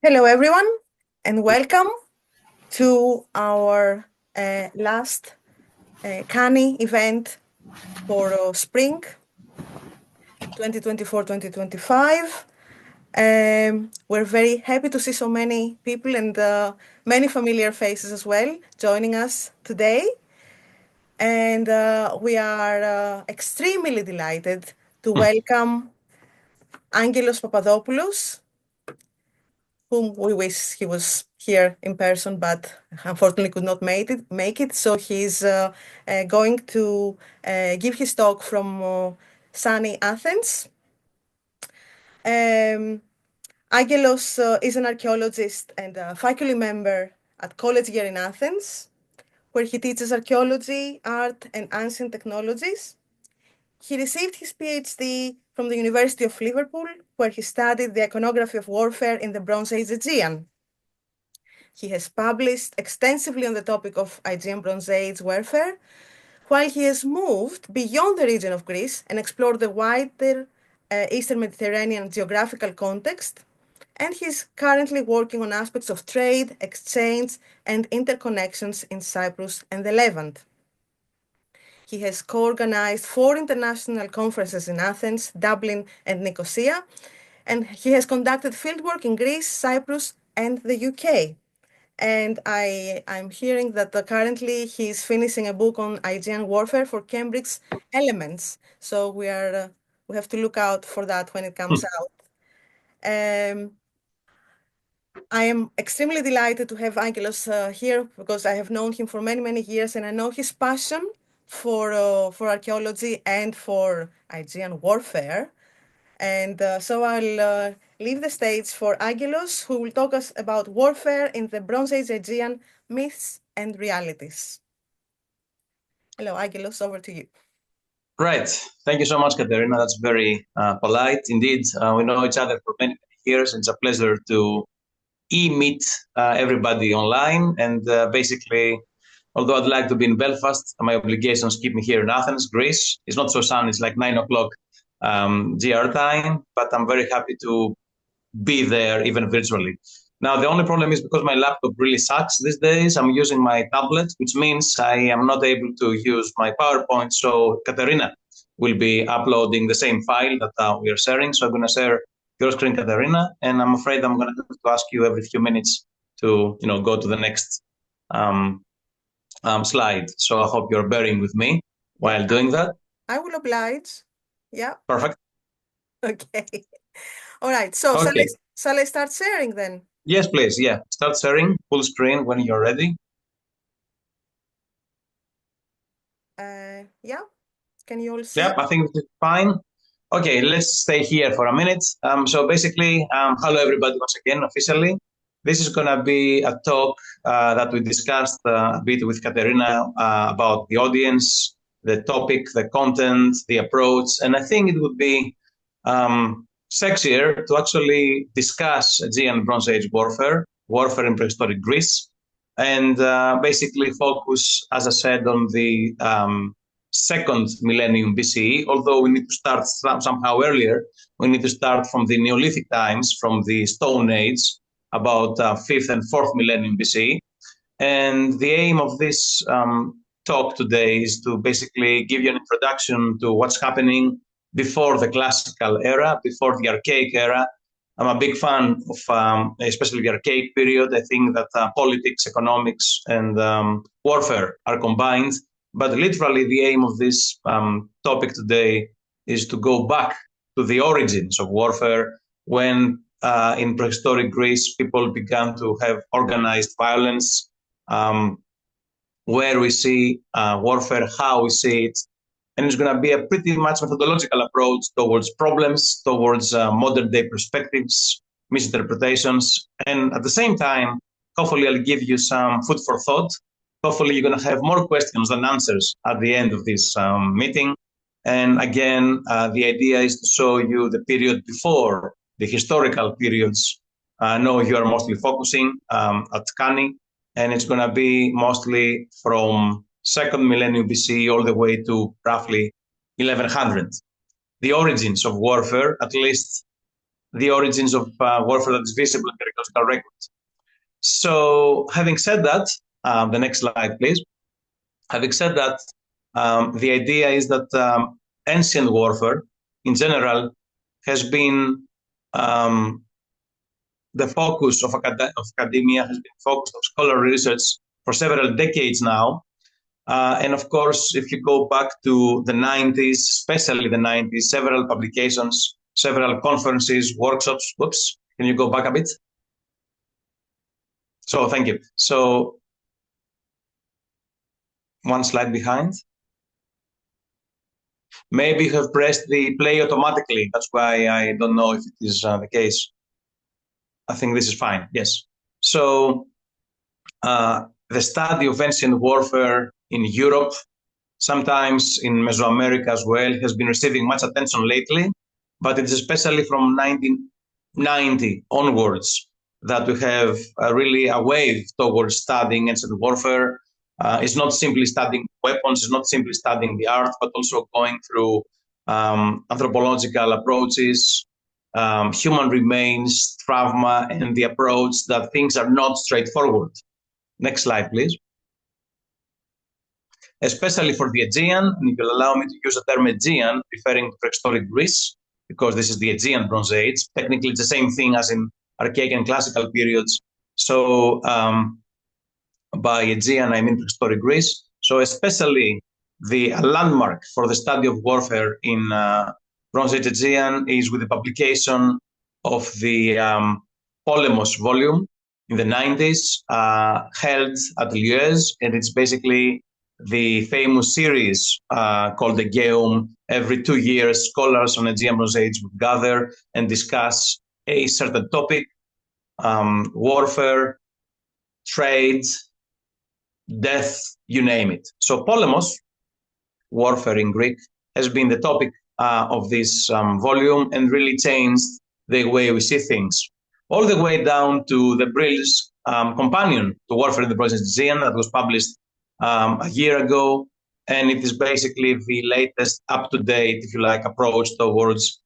Hello, everyone, and welcome to our last CANI event for spring 2024-2025. We're very happy to see so many people and many familiar faces as well joining us today. And we are extremely delighted to welcome Angelos Papadopoulos, whom we wish he was here in person, but unfortunately could not make it. So he's going to give his talk from sunny Athens. Angelos is an archaeologist and a faculty member at College Year in Athens, where he teaches archaeology, art, and ancient technologies. He received his PhD from the University of Liverpool, where he studied the iconography of warfare in the Bronze Age Aegean. He has published extensively on the topic of Aegean Bronze Age warfare, while he has moved beyond the region of Greece and explored the wider Eastern Mediterranean geographical context, and he's currently working on aspects of trade, exchange, and interconnections in Cyprus and the Levant. He has co-organized 4 international conferences in Athens, Dublin, and Nicosia, and he has conducted fieldwork in Greece, Cyprus, and the UK. And I'm hearing that currently he's finishing a book on Aegean warfare for Cambridge Elements. So we have to look out for that when it comes out. I am extremely delighted to have Angelos here because I have known him for many, many years, and I know his passion for archaeology and for Aegean warfare. And so I'll leave the stage for Angelos, who will talk us about warfare in the Bronze Age Aegean, myths and realities. Hello, Angelos, over to you. Right. Thank you so much, Katerina. That's very polite. Indeed, we know each other for many, many years. It's a pleasure to meet everybody online. And basically, although I'd like to be in Belfast, my obligations keep me here in Athens, Greece. It's not so sunny. It's like 9 o'clock GR time, but I'm very happy to be there even virtually. Now, the only problem is because my laptop really sucks these days, I'm using my tablet, which means I am not able to use my PowerPoint. So Katerina will be uploading the same file that we are sharing. So I'm going to share your screen, Katerina, and I'm afraid I'm going to have to ask you every few minutes to go to the next slide. So I hope you're bearing with me while doing that. I will oblige. Yeah. Perfect. Okay. All right. So okay. Shall I start sharing then? Yes, please. Yeah. Start sharing full screen when you're ready. Yeah. Can you all see? Yeah, I think it's fine. Okay, let's stay here for a minute. So basically, hello everybody once again officially. This is going to be a talk that we discussed a bit with Katerina about the audience, the topic, the content, the approach. And I think it would be sexier to actually discuss Aegean Bronze Age warfare in prehistoric Greece, and basically focus, as I said, on the second millennium BCE, although we need to start somehow earlier. We need to start from the Neolithic times, from the Stone Age, about 5th and 4th millennium BCE. And the aim of this talk today is to basically give you an introduction to what's happening before the classical era, before the archaic era. I'm a big fan of especially the archaic period. I think that politics, economics, and warfare are combined. But literally, the aim of this topic today is to go back to the origins of warfare, when in prehistoric Greece, people began to have organized violence, where we see warfare, how we see it. And it's going to be a pretty much methodological approach towards problems, towards modern day perspectives, misinterpretations. And at the same time, hopefully I'll give you some food for thought. Hopefully you're going to have more questions than answers at the end of this meeting. And again, the idea is to show you the period before the historical periods. I know you are mostly focusing at CANI, and it's going to be mostly from 2nd millennium BCE all the way to roughly 1100. The origins of warfare, at least the origins of warfare that is visible in the archaeological record. So having said that, the next slide, please. Having said that, the idea is that ancient warfare in general has been the focus of academia, has been focused of scholarly research for several decades now. And of course, if you go back to the 90s, especially the 90s, several publications, several conferences, workshops. Whoops, can you go back a bit? So thank you. So one slide behind. Maybe you have pressed the play automatically. That's why I don't know if it is the case. I think this is fine. Yes. So the study of ancient warfare in Europe, sometimes in Mesoamerica as well, has been receiving much attention lately, but it's especially from 1990 onwards that we have really a wave towards studying ancient warfare. It's not simply studying weapons, it's not simply studying the art, but also going through anthropological approaches, human remains, trauma, and the approach that things are not straightforward. Next slide, please. Especially for the Aegean, and if you'll allow me to use the term Aegean, referring to prehistoric Greece, because this is the Aegean Bronze Age. Technically, it's the same thing as in Archaic and Classical periods. So by Aegean, I mean prehistoric Greece. So especially the landmark for the study of warfare in Bronze Age Aegean is with the publication of the Polemos volume in the 90s, held at Liège, and it's basically the famous series called Aegean. Every 2 years, scholars on Aegean Bronze Age would gather and discuss a certain topic, warfare, trade, death, you name it. So polemos, warfare in Greek, has been the topic of this volume and really changed the way we see things. All the way down to the Brill's companion to Warfare in the Bronze Age Aegean that was published a year ago. And it is basically the latest up-to-date, if you like, approach towards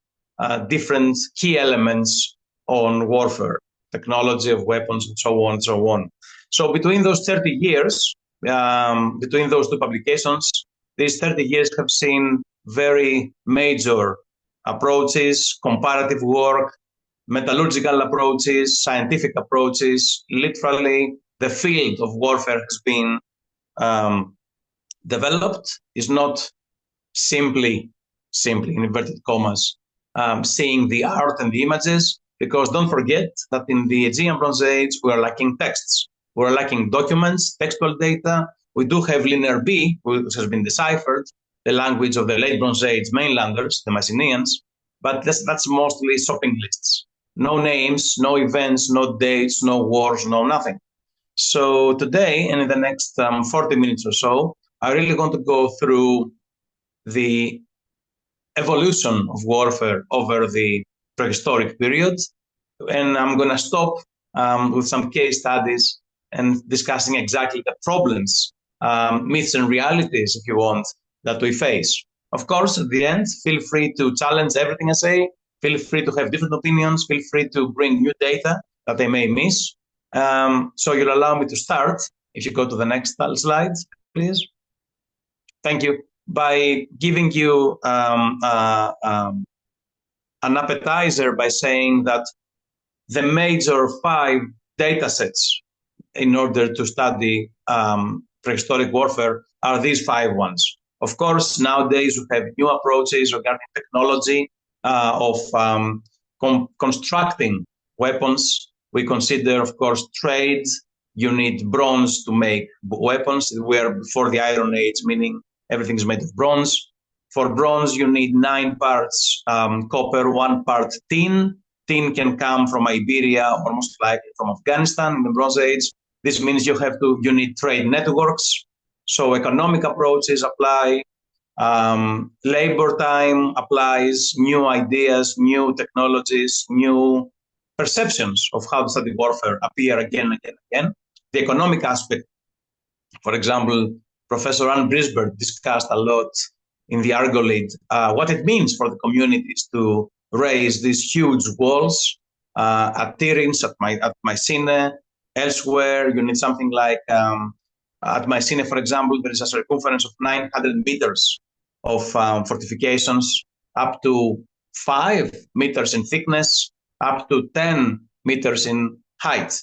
different key elements on warfare, technology of weapons, and so on and so on. So between those 30 years, between those two publications, these 30 years have seen very major approaches, comparative work, metallurgical approaches, scientific approaches. Literally, the field of warfare has been developed. Is not simply in inverted commas, seeing the art and the images, because don't forget that in the Aegean Bronze Age, we are lacking texts. We're lacking documents, textual data. We do have Linear B, which has been deciphered, the language of the late Bronze Age mainlanders, the Mycenaeans, but that's mostly shopping lists. No names, no events, no dates, no wars, no nothing. So today, and in the next 40 minutes or so, I really want to go through the evolution of warfare over the prehistoric period. And I'm going to stop with some case studies and discussing exactly the problems, myths and realities, if you want, that we face. Of course, at the end, feel free to challenge everything I say. Feel free to have different opinions. Feel free to bring new data that I may miss. So you'll allow me to start. If you go to the next slide, please. Thank you. By giving you an appetizer by saying that the major 5 data sets in order to study prehistoric warfare are these 5 ones. Of course, nowadays we have new approaches regarding technology of constructing weapons. We consider, of course, trade. You need bronze to make weapons. We are before the Iron Age, meaning everything is made of bronze. For bronze, you need 9 parts copper, 1 part tin. Tin can come from Iberia or most likely from Afghanistan in the Bronze Age. This means you need trade networks. So economic approaches apply. Labor time applies. New ideas, new technologies, new perceptions of how to study warfare appear again and again and again. The economic aspect, for example, Professor Anne Brisbane discussed a lot in the Argolid what it means for the communities to raise these huge walls at Tiryns, at Mycenae, elsewhere. You need something like at Mycenae, for example, there is a circumference of 900 meters of fortifications, up to 5 meters in thickness, up to 10 meters in height.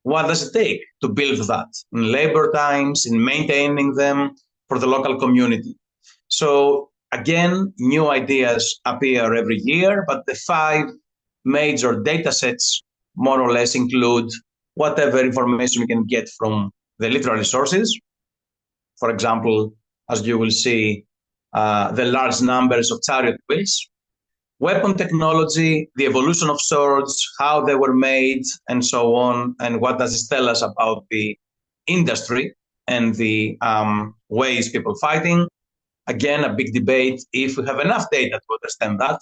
What does it take to build that in labor times, in maintaining them for the local community? So again, new ideas appear every year, but the 5 major data sets more or less include whatever information we can get from the literary sources. For example, as you will see, the large numbers of chariot wheels, weapon technology, the evolution of swords, how they were made, and so on, and what does it tell us about the industry and the ways people fighting. Again, a big debate if we have enough data to understand that.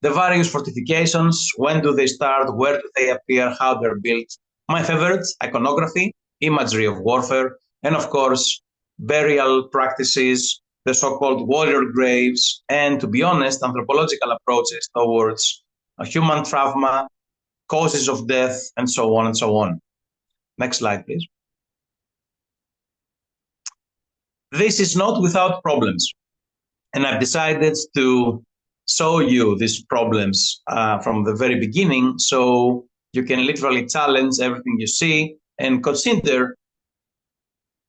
The various fortifications, when do they start, where do they appear, how they're built. My favorite, iconography, imagery of warfare, and of course, burial practices, the so-called warrior graves, and to be honest, anthropological approaches towards human trauma, causes of death, and so on and so on. Next slide, please. This is not without problems. And I've decided to show you these problems from the very beginning, so you can literally challenge everything you see and consider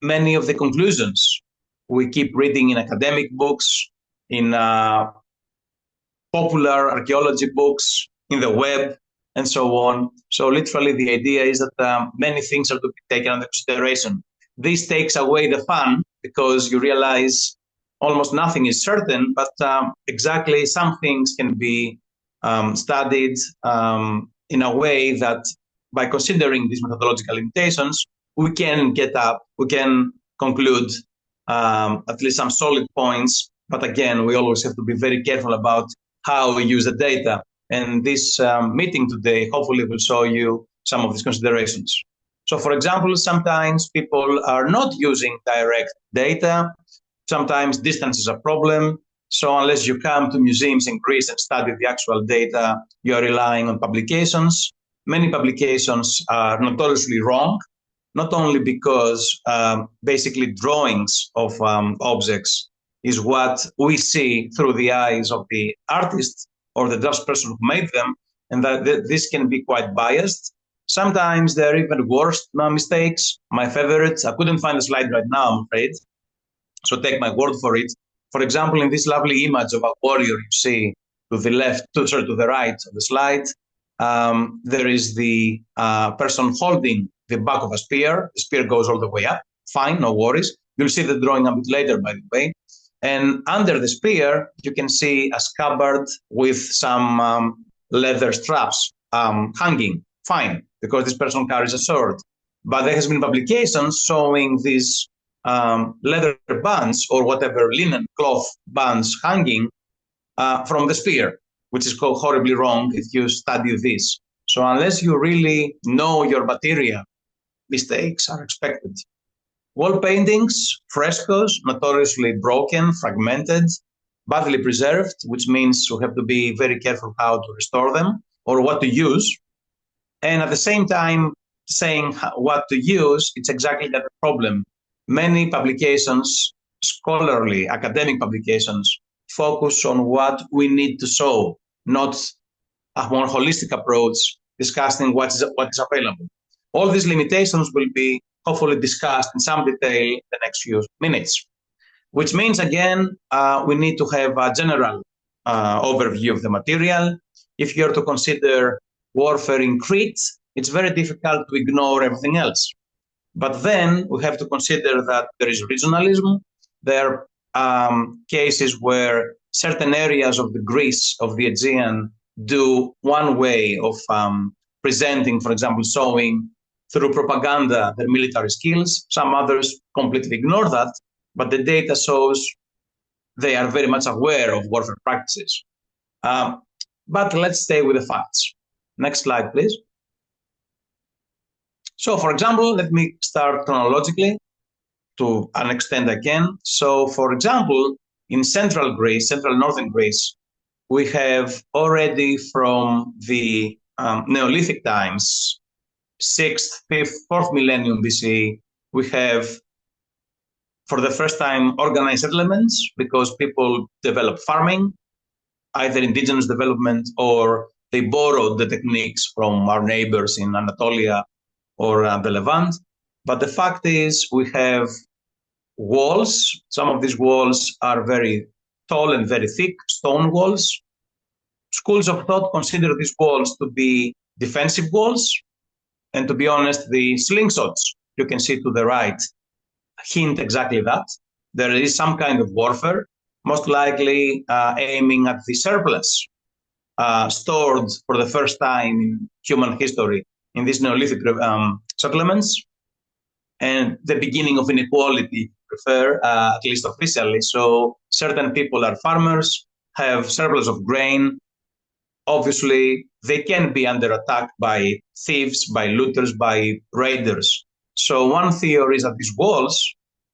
many of the conclusions we keep reading in academic books, in popular archaeology books, in the web, and so on. So literally the idea is that many things are to be taken into consideration. This takes away the fun because you realize almost nothing is certain, but exactly some things can be studied in a way that by considering these methodological limitations, we can conclude at least some solid points. But again, we always have to be very careful about how we use the data. And this meeting today hopefully will show you some of these considerations. So for example, sometimes people are not using direct data. Sometimes distance is a problem. So unless you come to museums in Greece and study the actual data, you are relying on publications. Many publications are notoriously wrong, not only because basically drawings of objects is what we see through the eyes of the artist or the draftsperson who made them, and that this can be quite biased. Sometimes there are even worse mistakes. My favorite, I couldn't find a slide right now, I'm afraid, so take my word for it. For example, in this lovely image of a warrior you see to the left, to the right of the slide, there is the person holding the back of a spear. The spear goes all the way up. Fine, no worries. You'll see the drawing a bit later, by the way. And under the spear, you can see a scabbard with some leather straps hanging. Fine, because this person carries a sword. But there has been publications showing these leather bands or whatever linen cloth bands hanging from the spear, which is horribly wrong if you study this. So unless you really know your material, mistakes are expected. Wall paintings, frescoes, notoriously broken, fragmented, badly preserved, which means you have to be very careful how to restore them or what to use. And at the same time, saying what to use, it's exactly that problem. Many publications, scholarly, academic publications, focus on what we need to show, not a more holistic approach discussing what is available. All these limitations will be hopefully discussed in some detail in the next few minutes, which means, again, we need to have a general overview of the material. If you're to consider warfare in Crete, it's very difficult to ignore everything else. But then we have to consider that there is regionalism. There are cases where certain areas of the Greece, of the Aegean, do one way of presenting, for example, showing through propaganda their military skills. Some others completely ignore that, but the data shows they are very much aware of warfare practices. But let's stay with the facts. Next slide, please. So, for example, let me start chronologically to an extent I can. So, for example, in central Greece, central northern Greece, we have already from the Neolithic times, 6th, 5th, 4th millennium BCE, we have for the first time organized settlements because people developed farming, either indigenous development or they borrowed the techniques from our neighbors in Anatolia or the Levant. But the fact is we have walls. Some of these walls are very tall and very thick, stone walls. Schools of thought consider these walls to be defensive walls. And to be honest, the slingshots you can see to the right hint exactly that. There is some kind of warfare, most likely aiming at the surplus stored for the first time in human history in these Neolithic settlements, and the beginning of inequality, prefer, at least officially. So certain people are farmers, have surplus of grain. Obviously, they can be under attack by thieves, by looters, by raiders. So one theory is that these walls,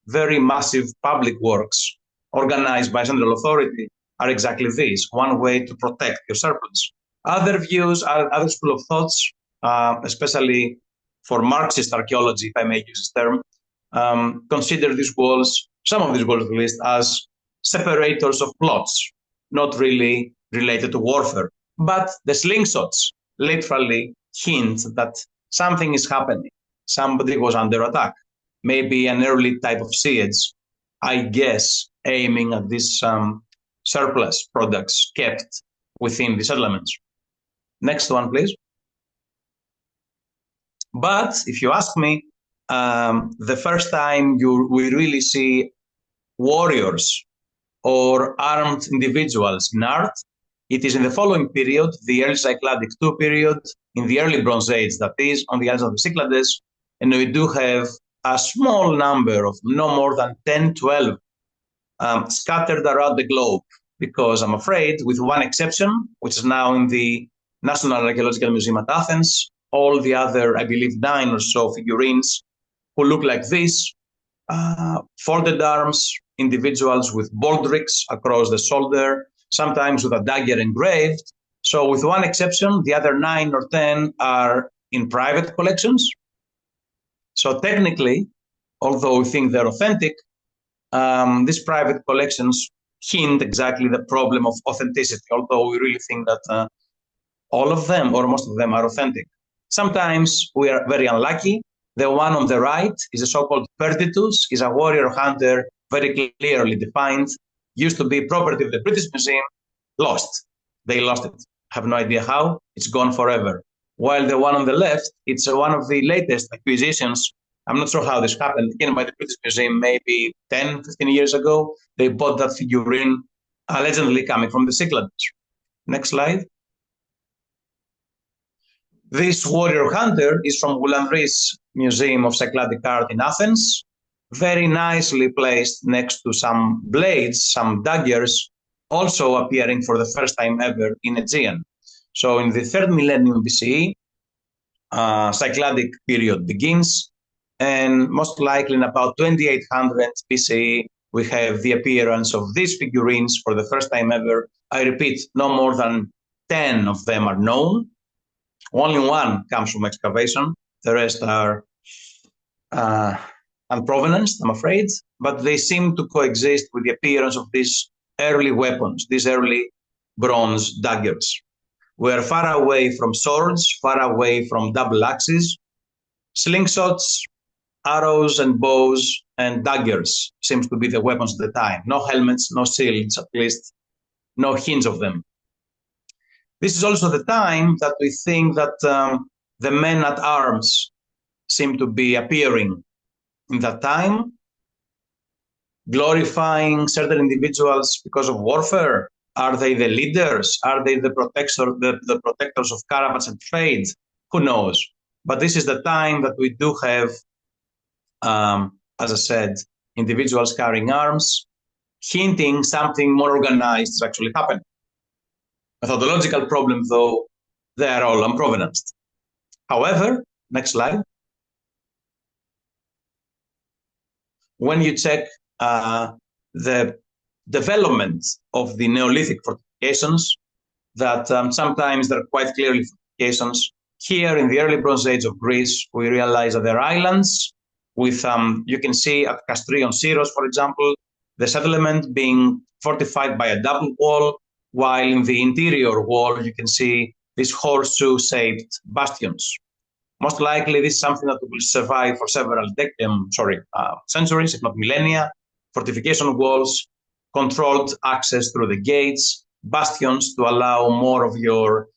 very massive public works organized by central authority, are exactly this, one way to protect your surplus. Other views, other school of thoughts, especially for Marxist archaeology, if I may use this term, consider these walls, some of these walls at least, as separators of plots, not really related to warfare. But the slingshots literally hint that something is happening. Somebody was under attack. Maybe an early type of siege, I guess, aiming at these surplus products kept within the settlements. Next one, please. But if you ask me, the first time we really see warriors or armed individuals in art, it is in the following period, the early Cycladic II period, in the early Bronze Age, that is, on the islands of the Cyclades, and we do have a small number of no more than 10, 12 scattered around the globe, because I'm afraid, with one exception, which is now in the National Archaeological Museum at Athens, all the other, I believe, 9 or so figurines who look like this, folded arms, individuals with baldricks across the shoulder, sometimes with a dagger engraved. So with one exception, the other 9 or 10 are in private collections. So technically, although we think they're authentic, these private collections hint exactly the problem of authenticity, although we really think that all of them or most of them are authentic. Sometimes we are very unlucky. The one on the right is a so-called Perditus, is a warrior hunter, very clearly defined, used to be property of the British Museum, lost. They lost it. Have no idea how. It's gone forever. While the one on the left, it's one of the latest acquisitions. I'm not sure how this happened. Again, by the British Museum, maybe 10, 15 years ago, they bought that figurine, allegedly coming from the Cyclades. Next slide. This warrior hunter is from Goulandris Museum of Cycladic Art in Athens, very nicely placed next to some blades, some daggers, also appearing for the first time ever in Aegean. So in the 3rd millennium BCE, Cycladic period begins, and most likely in about 2800 BCE, we have the appearance of these figurines for the first time ever. I repeat, no more than 10 of them are known. Only one comes from excavation. The rest are unprovenanced, I'm afraid, but they seem to coexist with the appearance of these early weapons, these early bronze daggers. We're far away from swords, far away from double axes. Slingshots, arrows and bows and daggers seems to be the weapons of the time. No helmets, no shields, at least no hints of them. This is also the time that we think that the men at arms seem to be appearing in that time, glorifying certain individuals because of warfare. Are they the leaders? Are they the protectors of caravans and trade? Who knows? But this is the time that we do have, as I said, individuals carrying arms, hinting something more organized is actually happening. Methodological problem, though, they are all unprovenanced. However, next slide. When you check the development of the Neolithic fortifications, that sometimes there are quite clearly fortifications. Here in the early Bronze Age of Greece, we realize that there are islands with, you can see at Castrion Syros, for example, the settlement being fortified by a double wall, while in the interior wall, you can see these horseshoe-shaped bastions. Most likely, this is something that will survive for several centuries, if not millennia. Fortification walls, controlled access through the gates, bastions to allow more of your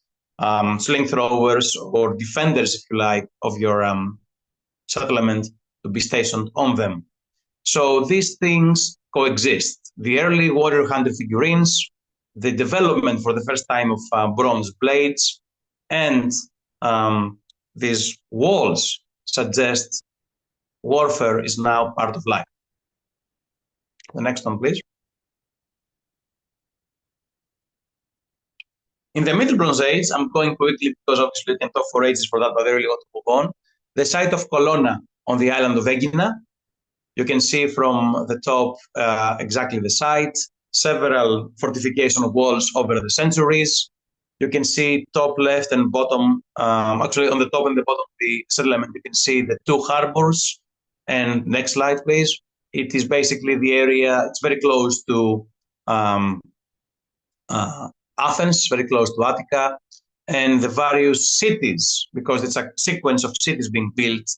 sling throwers or defenders, if you like, of your settlement to be stationed on them. So these things coexist. The early warrior hunter figurines, the development for the first time of bronze blades, and these walls suggest warfare is now part of life. The next one, please. In the Middle Bronze Age, I'm going quickly because obviously we can talk for ages for that, but I really want to move on. The site of Colonna on the island of Aegina. You can see from the top exactly the site, several fortification walls over the centuries. You can see top left and bottom, actually on the top and the bottom of the settlement, you can see the two harbors. And next slide, please. It is basically the area, it's very close to Athens, very close to Attica, and the various cities, because it's a sequence of cities being built,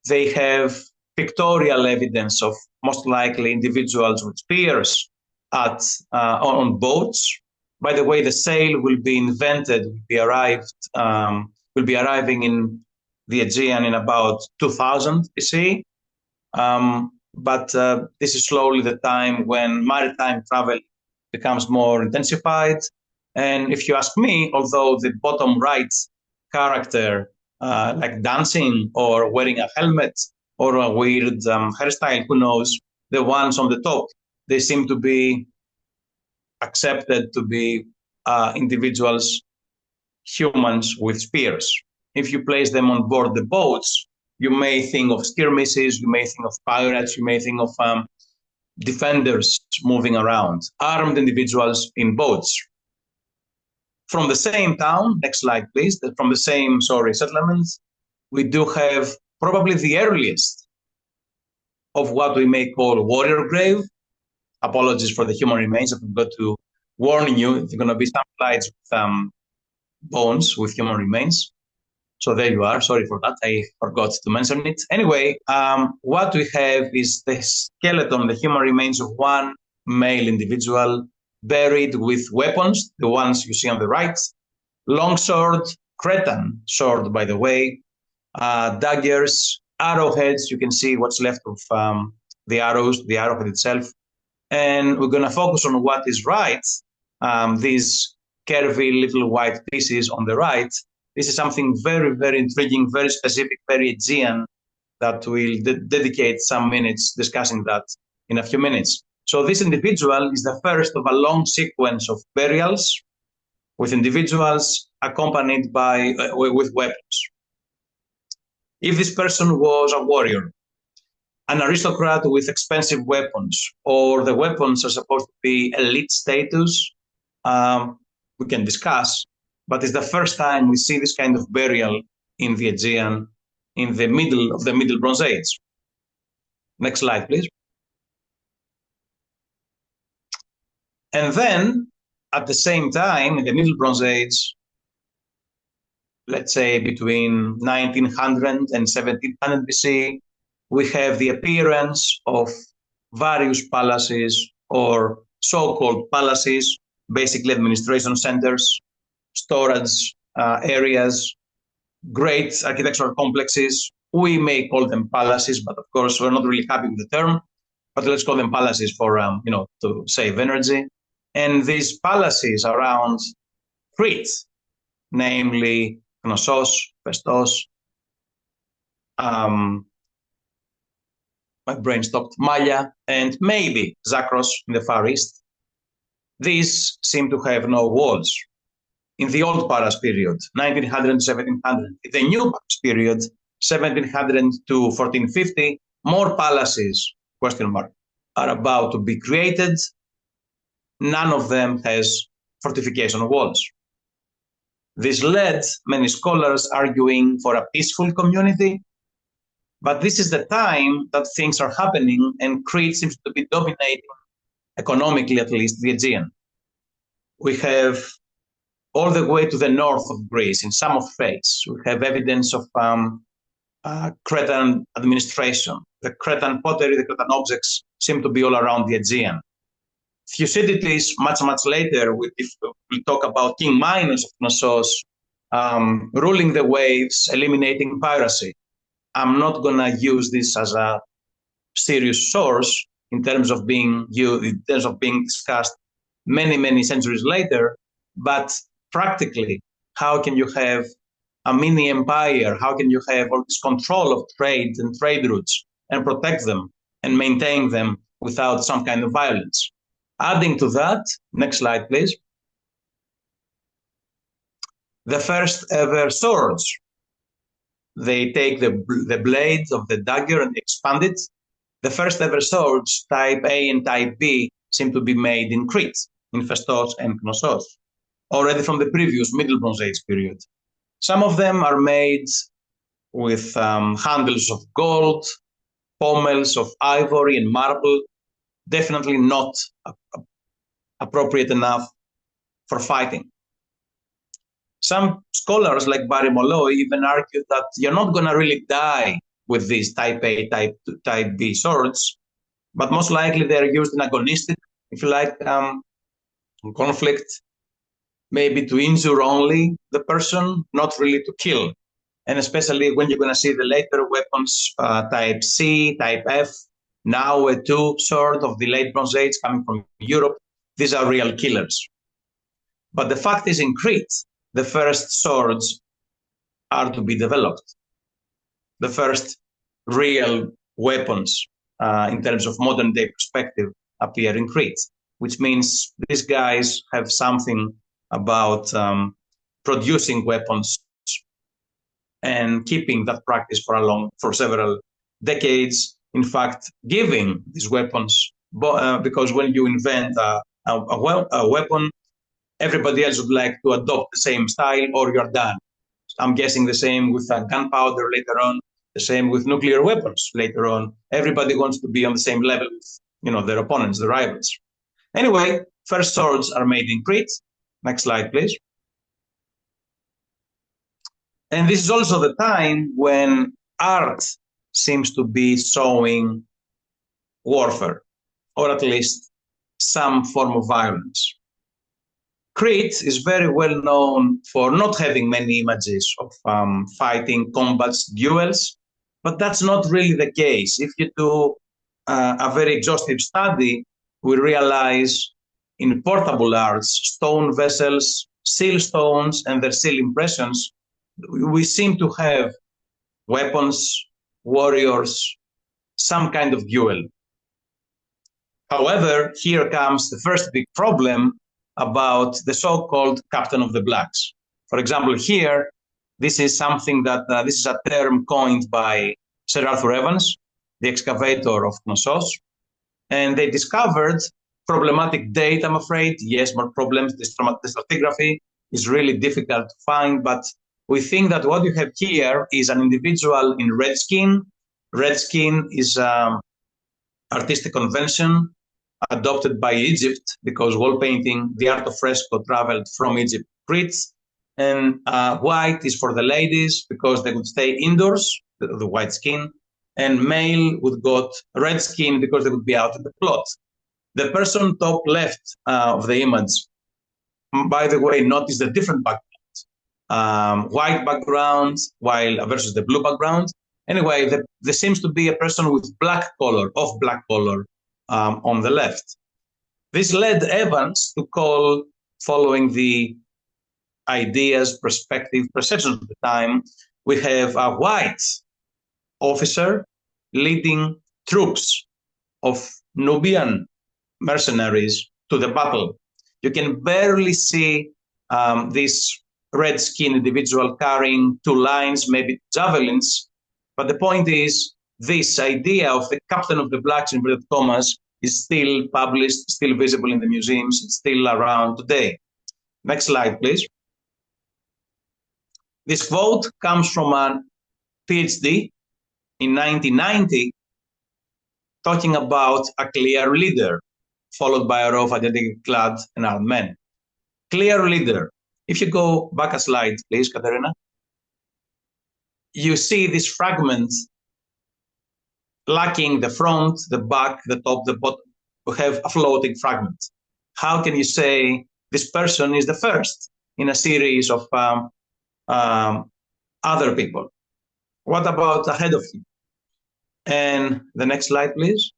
they have pictorial evidence of most likely individuals with spears on boats. By the way, the sail will be invented, will be arriving in the Aegean in about 2000 BC. But this is slowly the time when maritime travel becomes more intensified. And if you ask me, although the bottom right character, like dancing or wearing a helmet or a weird hairstyle, who knows, the ones on the top, they seem to be accepted to be individuals, humans with spears. If you place them on board the boats, you may think of skirmishes, you may think of pirates, you may think of defenders moving around, armed individuals in boats. From the same town, next slide please, from the same, settlements, we do have probably the earliest of what we may call warrior grave. Apologies for the human remains, I've got to warn you, there are going to be some slides with bones with human remains. So there you are. Sorry for that. I forgot to mention it. Anyway, what we have is the skeleton, the human remains of one male individual buried with weapons, the ones you see on the right, longsword, Cretan sword, by the way, daggers, arrowheads. You can see what's left of the arrows, the arrowhead itself. And we're going to focus on what is right, these curvy little white pieces on the right. This is something very, very intriguing, very specific, very Aegean, that we'll dedicate some minutes discussing that in a few minutes. So this individual is the first of a long sequence of burials with individuals accompanied by with weapons. If this person was a warrior, an aristocrat with expensive weapons, or the weapons are supposed to be elite status, we can discuss, but it's the first time we see this kind of burial in the Aegean in the middle of the Middle Bronze Age. Next slide, please. And then, at the same time, in the Middle Bronze Age, let's say between 1900 and 1700 BC, we have the appearance of various palaces or so-called palaces, basically administration centers, storage areas, great architectural complexes. We may call them palaces, but of course we're not really happy with the term, but let's call them palaces for, to save energy. And these palaces around Crete, namely Knossos, Festos, my brain stopped, Maya, and maybe Zakros in the Far East, these seem to have no walls. In the old Paras period, 1900 to 1700, in the new Paras period, 1700 to 1450, more palaces, are about to be created. None of them has fortification walls. This led many scholars arguing for a peaceful community, but this is the time that things are happening and Crete seems to be dominating, economically at least, the Aegean. We have all the way to the north of Greece, in some of Thrace, we have evidence of Cretan administration. The Cretan pottery, the Cretan objects seem to be all around the Aegean. Thucydides, much later, we talk about King Minos of Knossos ruling the waves, eliminating piracy. I'm not going to use this as a serious source in terms of being discussed many centuries later, but practically, how can you have a mini empire? How can you have all this control of trade and trade routes and protect them and maintain them without some kind of violence? Adding to that, next slide, please. The first ever swords. They take the blades of the dagger and expand it. The first ever swords, type A and type B, seem to be made in Crete, in Phaistos and Knossos, already from the previous Middle Bronze Age period. Some of them are made with handles of gold, pommels of ivory and marble, definitely not appropriate enough for fighting. Some scholars like Barry Molloy even argue that you're not going to really die with these type A, type B swords, but most likely they're used in agonistic, if you like, conflict, maybe to injure only the person, not really to kill. And especially when you're going to see the later weapons, type C, type F, now a two sword of the late Bronze Age coming from Europe, these are real killers. But the fact is, in Crete, the first swords are to be developed. The first real weapons, in terms of modern day perspective, appear in Crete, which means these guys have something about producing weapons and keeping that practice for several decades. In fact, giving these weapons, because when you invent a weapon, everybody else would like to adopt the same style or you're done. I'm guessing the same with gunpowder later on, the same with nuclear weapons later on. Everybody wants to be on the same level with their opponents, the rivals. Anyway, first swords are made in Crete. Next slide, please. And this is also the time when art seems to be showing warfare, or at least some form of violence. Crete is very well known for not having many images of fighting, combats, duels, but that's not really the case. If you do a very exhaustive study, we realize in portable arts, stone vessels, seal stones, and their seal impressions, we seem to have weapons, warriors, some kind of duel. However, here comes the first big problem about the so-called Captain of the Blacks. For example, here, this is something that, this is a term coined by Sir Arthur Evans, the excavator of Knossos, and they discovered problematic date, I'm afraid. Yes, more problems. The stratigraphy is really difficult to find, but we think that what you have here is an individual in red skin. Red skin is artistic convention adopted by Egypt because wall painting, the art of fresco, traveled from Egypt to Crete. And white is for the ladies because they would stay indoors, the white skin. And male would got red skin because they would be out in the plot. The person top left of the image, by the way, notice the different background. White background versus the blue background. Anyway, there seems to be a person with black color on the left. This led Evans to call, following the ideas, perspective, perceptions of the time, we have a white officer leading troops of Nubian mercenaries to the battle. You can barely see this red-skinned individual carrying two lines, maybe javelins. But the point is, this idea of the Captain of the Blacks, in inverted commas, is still published, still visible in the museums, it's still around today. Next slide, please. This quote comes from a PhD in 1990 talking about a clear leader, followed by a row of identically clad and armed men. Clear leader. If you go back a slide, please, Katerina, you see this fragment lacking the front, the back, the top, the bottom. We have a floating fragment. How can you say this person is the first in a series of other people? What about ahead of him? And the next slide, please.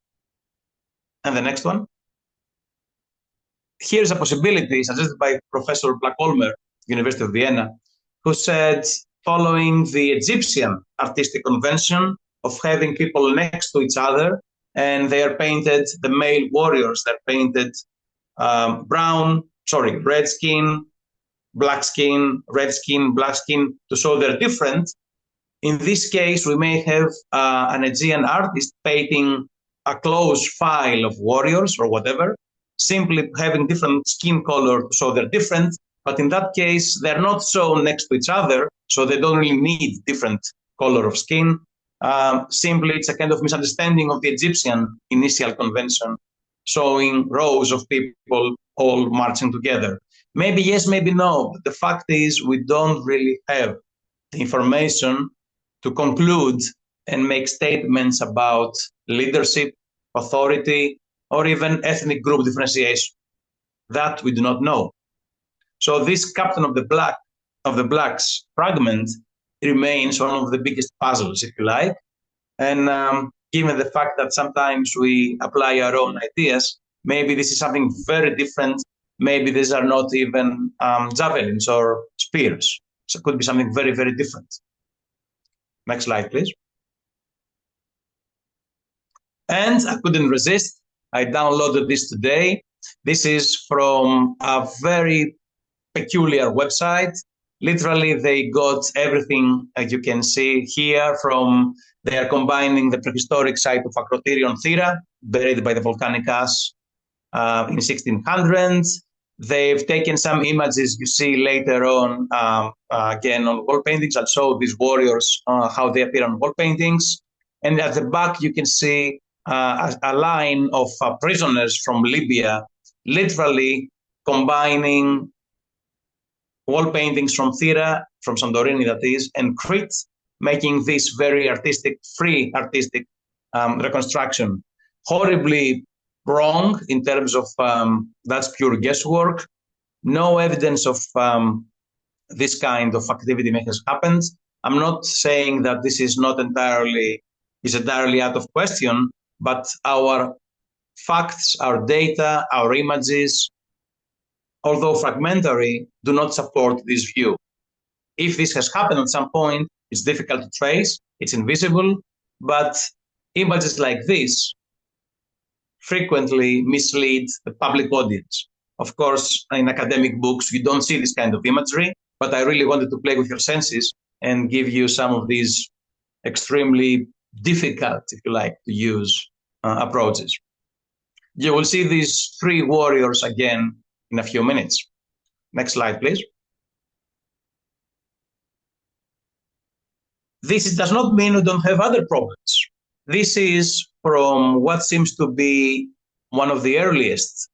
And the next one. Here's a possibility suggested by Professor Blackholmer, University of Vienna, who said, following the Egyptian artistic convention of having people next to each other, and they are painted, the male warriors, they're painted red skin, black skin, red skin, black skin, to show they're different. In this case, we may have an Aegean artist painting a close file of warriors or whatever, simply having different skin color so they're different. But in that case, they're not shown next to each other, so they don't really need different color of skin. Simply, it's a kind of misunderstanding of the Egyptian initial convention, showing rows of people all marching together. Maybe yes, maybe no. But the fact is, we don't really have the information to conclude and make statements about leadership, authority, or even ethnic group differentiation. That we do not know. So this captain of the blacks fragment remains one of the biggest puzzles, if you like. And given the fact that sometimes we apply our own ideas, maybe this is something very different. Maybe these are not even javelins or spears. So it could be something very, very different. Next slide, please. And I couldn't resist. I downloaded this today. This is from a very peculiar website. Literally, they got everything, as you can see here, from they are combining the prehistoric site of Acroterion Thera, buried by the volcanic ash in 1600s. They've taken some images you see later on, again, on wall paintings. I'll show these warriors, how they appear on wall paintings. And at the back, you can see a line of prisoners from Libya, literally combining wall paintings from Thera, from Santorini, that is, and Crete, making this very artistic, free artistic reconstruction. Horribly wrong in terms of that's pure guesswork. No evidence of this kind of activity has happened. I'm not saying that this is entirely out of question, but our facts, our data, our images, although fragmentary, do not support this view. If this has happened at some point, it's difficult to trace, it's invisible, but images like this frequently mislead the public audience. Of course, in academic books, you don't see this kind of imagery, but I really wanted to play with your senses and give you some of these extremely difficult, if you like, to use approaches. You will see these three warriors again in a few minutes. Next slide, please. This does not mean we don't have other problems. This is from what seems to be one of the earliest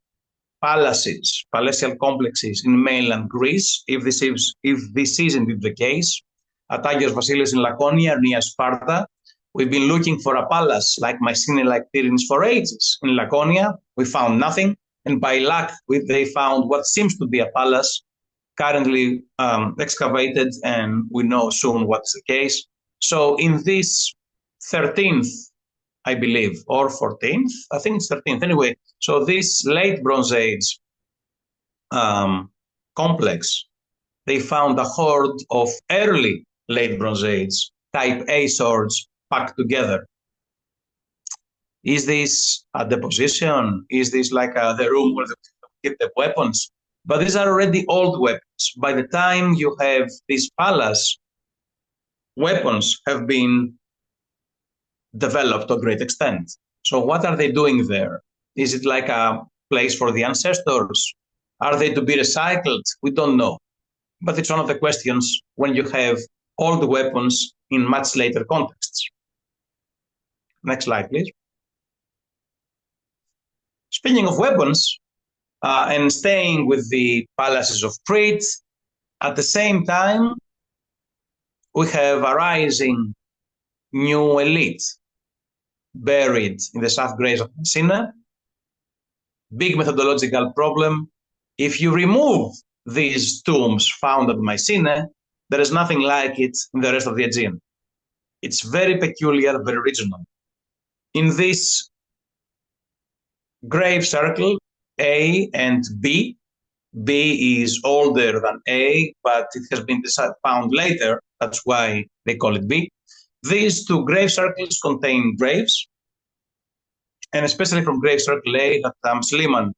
palaces, palatial complexes in mainland Greece, if this is indeed the case, at Agios Vasilis in Laconia, near Sparta. We've been looking for a palace like Mycenae-like Tyrrhens for ages. In Laconia, we found nothing. And by luck, they found what seems to be a palace, currently excavated, and we know soon what's the case. So in this 13th, I believe, or 14th, I think it's 13th. Anyway, so this late Bronze Age complex, they found a horde of early late Bronze Age type A swords packed together. Is this a deposition? Is this like the room where they keep the weapons? But these are already old weapons. By the time you have this palace, weapons have been developed to a great extent. So what are they doing there? Is it like a place for the ancestors? Are they to be recycled? We don't know. but it's one of the questions when you have all the weapons in much later contexts. Next slide, please. Speaking of weapons, and staying with the palaces of Crete, at the same time, we have a rising new elite buried in the South Graves of Messina. Big methodological problem. If you remove these tombs found at Mycenae, there is nothing like it in the rest of the Aegean. It's very peculiar, very original. In this grave circle, A and B, B is older than A, but it has been found later. That's why they call it B. These two grave circles contain graves, and especially from grave circle A that Schliemann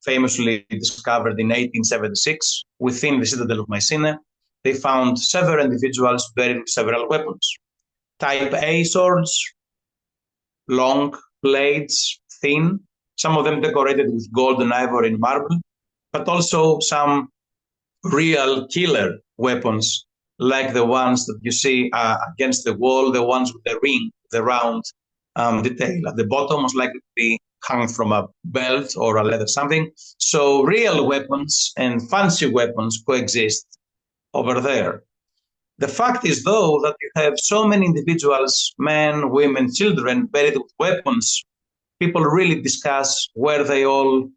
famously discovered in 1876 within the citadel of Mycenae, they found several individuals buried with several weapons. Type A swords, long blades, thin, some of them decorated with gold and ivory and marble, but also some real killer weapons like the ones that you see against the wall, the ones with the ring, the round detail. At the bottom, most likely to be hung from a belt or a leather something. So real weapons and fancy weapons coexist over there. The fact is, though, that you have so many individuals, men, women, children, buried with weapons. People really discuss were they all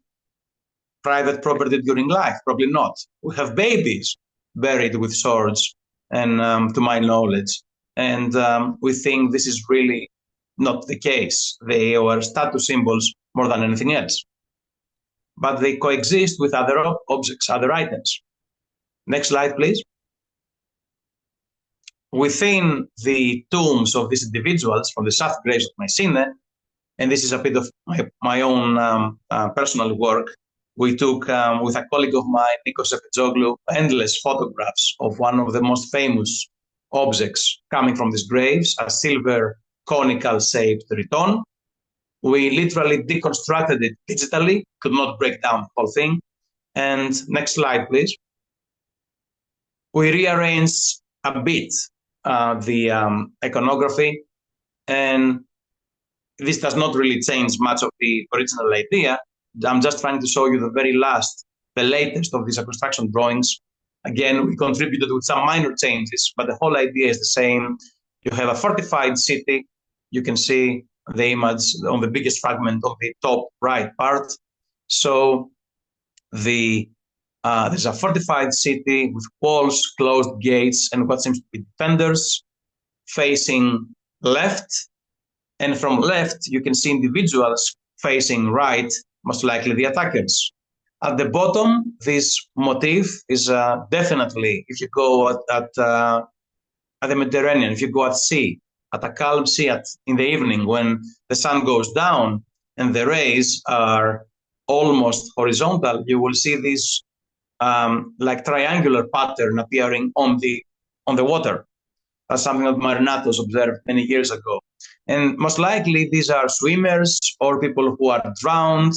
private property during life? Probably not. We have babies buried with swords, and to my knowledge, and we think this is really not the case. They are status symbols more than anything else. But they coexist with other objects, other items. Next slide, please. Within the tombs of these individuals from the South Graves of Mycenae, and this is a bit of my own personal work, we took, with a colleague of mine, Nikos Epitzoglou, endless photographs of one of the most famous objects coming from these graves, a silver conical-shaped riton. We literally deconstructed it digitally, could not break down the whole thing. And next slide, please. We rearranged a bit the iconography, and this does not really change much of the original idea. I'm just trying to show you the very last, the latest of these construction drawings. Again, we contributed with some minor changes, but the whole idea is the same. You have a fortified city. You can see the image on the biggest fragment of the top right part. So there's a fortified city with walls, closed gates, and what seems to be defenders facing left. And from left, you can see individuals facing right, most likely the attackers. At the bottom, this motif is definitely, if you go at the Mediterranean, if you go at sea, at a calm sea in the evening when the sun goes down and the rays are almost horizontal, you will see this like triangular pattern appearing on the water. That's something that Marinatos observed many years ago. And most likely these are swimmers or people who are drowned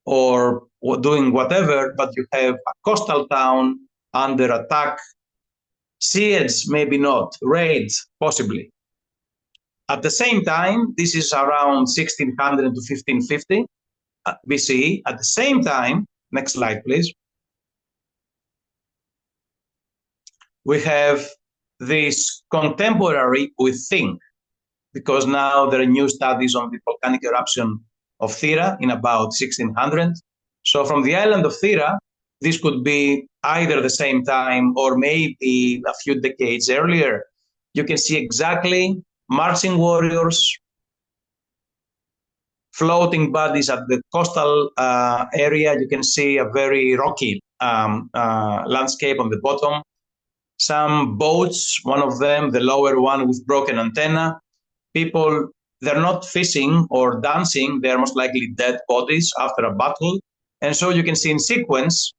or doing whatever, but you have a coastal town under attack. Siege, maybe not. Raid, possibly. At the same time, this is around 1600 to 1550 BCE. At the same time, next slide, please. We have this contemporary, we think, because now there are new studies on the volcanic eruption of Thera in about 1600. So from the island of Thera, this could be either the same time or maybe a few decades earlier. You can see exactly marching warriors, floating bodies at the coastal area. You can see a very rocky landscape on the bottom. Some boats, one of them, the lower one with broken antenna. People, they're not fishing or dancing. They're most likely dead bodies after a battle. And so you can see in sequence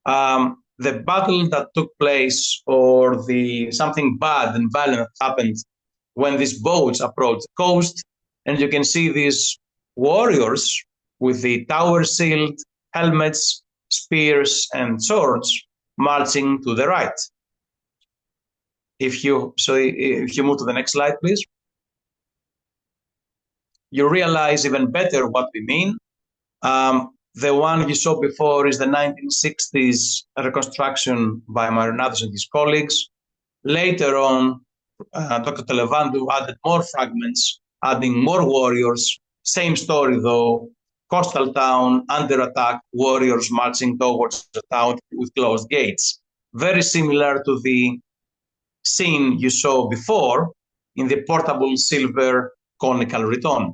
the battle that took place or something bad and violent that happened when these boats approached the coast. And you can see these warriors with the tower shield, helmets, spears, and swords marching to the right. If you move to the next slide, please, you realize even better what we mean. The one you saw before is the 1960s reconstruction by Marinatos and his colleagues. Later on, Dr. Televandu added more fragments, adding more warriors. Same story though, coastal town, under attack, warriors marching towards the town with closed gates. Very similar to the scene you saw before in the portable silver conical riton.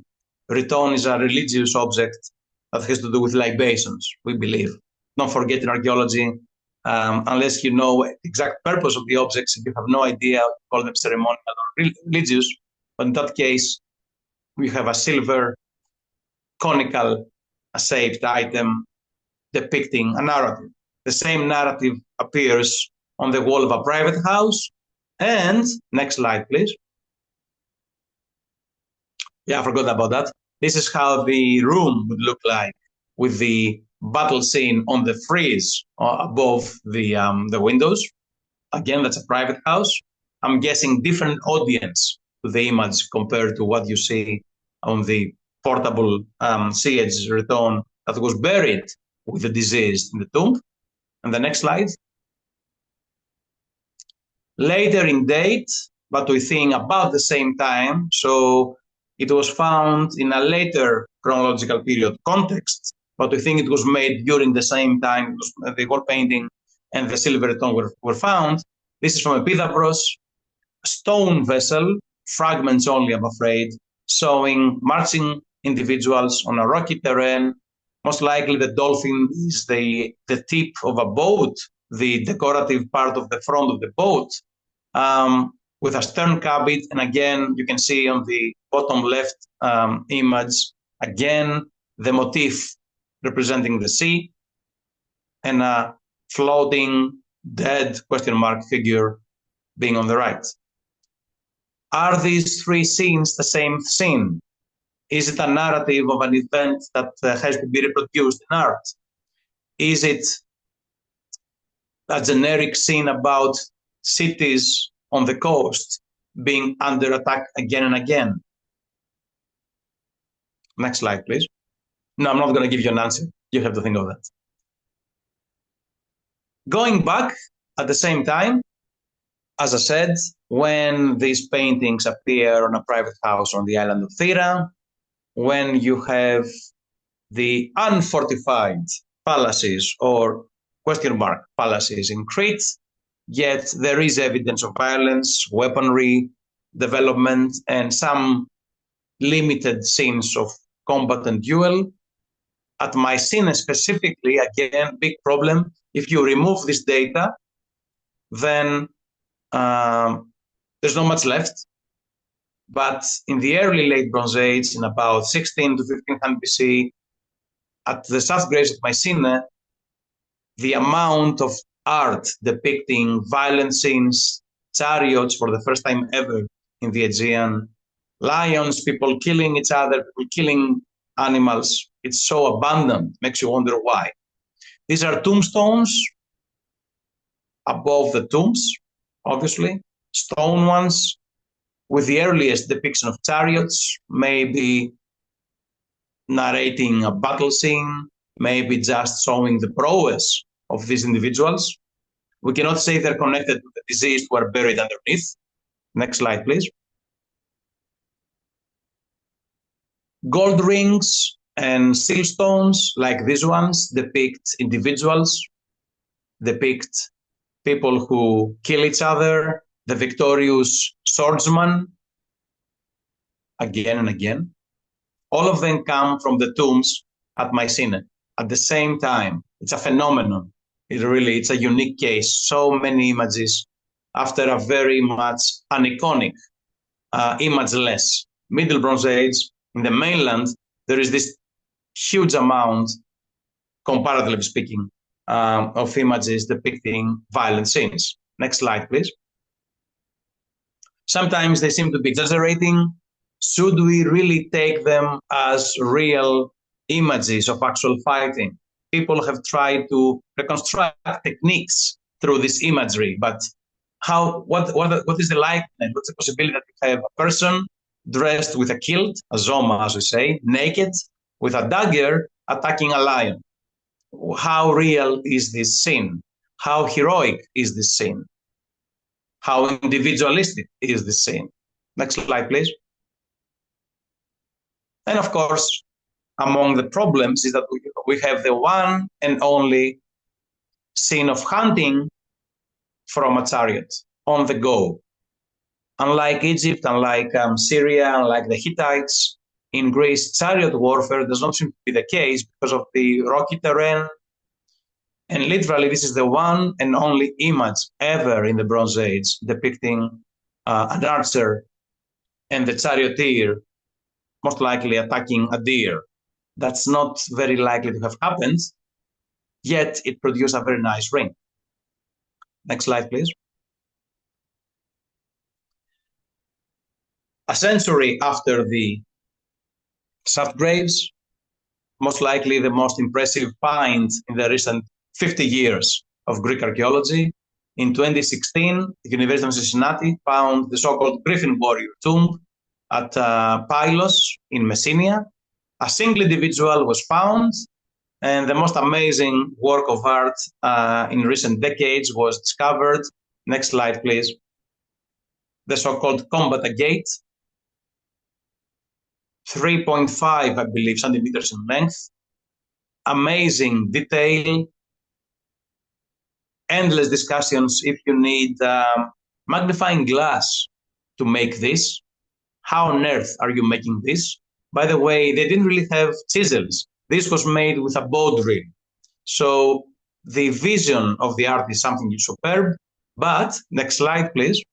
Riton is a religious object that has to do with libations, we believe. Don't forget in archaeology, unless you know the exact purpose of the objects, if you have no idea, you call them ceremonial or religious. But in that case, we have a silver conical shaped item depicting a narrative. The same narrative appears on the wall of a private house. And next slide, please. Yeah, I forgot about that. This is how the room would look like with the battle scene on the frieze above the windows. Again, that's a private house. I'm guessing different audience to the image compared to what you see on the portable siege return that was buried with the deceased in the tomb. And the next slide. Later in date, but we think about the same time. So it was found in a later chronological period context, but we think it was made during the same time the wall painting and the silver tongue were found. This is from Epidavros, stone vessel, fragments only, I'm afraid, showing marching individuals on a rocky terrain. Most likely the dolphin is the tip of a boat, the decorative part of the front of the boat, with a stern cabin. And again, you can see on the bottom left image, again, the motif representing the sea and a floating dead question mark figure being on the right. Are these three scenes the same scene? Is it a narrative of an event that has to be reproduced in art? Is it a generic scene about cities on the coast being under attack again and again? Next slide, please. No, I'm not going to give you an answer. You have to think of that. Going back at the same time, as I said, when these paintings appear on a private house on the island of Thera, when you have the unfortified palaces or question mark palaces in Crete, yet there is evidence of violence, weaponry development, and some limited scenes of combat and duel. At Mycenae specifically, again, big problem. If you remove this data, then there's not much left. But in the early late Bronze Age, in about 16 to 1500 BC, at the South Grace of Mycenae, the amount of art depicting violent scenes, chariots for the first time ever in the Aegean, lions, people killing each other, people killing animals, it's so abundant, makes you wonder why. These are tombstones above the tombs, obviously, stone ones, with the earliest depiction of chariots, maybe narrating a battle scene, maybe just showing the prowess of these individuals. We cannot say they're connected to the deceased who are buried underneath. Next slide, please. Gold rings and seal stones like these ones depict individuals, depict people who kill each other, the victorious swordsman, again and again. All of them come from the tombs at Mycenae at the same time. It's a phenomenon. It's a unique case. So many images after a very much aniconic, imageless Middle Bronze Age. In the mainland, there is this huge amount, comparatively speaking, of images depicting violent scenes. Next slide, please. Sometimes they seem to be exaggerating. Should we really take them as real images of actual fighting? People have tried to reconstruct techniques through this imagery, but what is the likeness? What's the possibility that you have a person dressed with a kilt, a zoma, as we say, naked, with a dagger attacking a lion? How real is this scene? How heroic is this scene? How individualistic is this scene? Next slide, please. And of course, among the problems is that we have the one and only scene of hunting from a chariot on the go. Unlike Egypt, unlike Syria, unlike the Hittites, in Greece, chariot warfare does not seem to be the case because of the rocky terrain. And literally, this is the one and only image ever in the Bronze Age depicting an archer and the charioteer most likely attacking a deer. That's not very likely to have happened, yet it produced a very nice ring. Next slide, please. A century after the shaft graves, most likely the most impressive find in the recent 50 years of Greek archaeology. In 2016, the University of Cincinnati found the so-called Griffin warrior tomb at Pylos in Messenia. A single individual was found, and the most amazing work of art in recent decades was discovered. Next slide, please. The so-called combat agate, 3.5, I believe, centimeters in length. Amazing detail, endless discussions if you need magnifying glass to make this. How on earth are you making this? By the way, they didn't really have chisels. This was made with a bow drill. So the vision of the art is something superb. But next slide, please.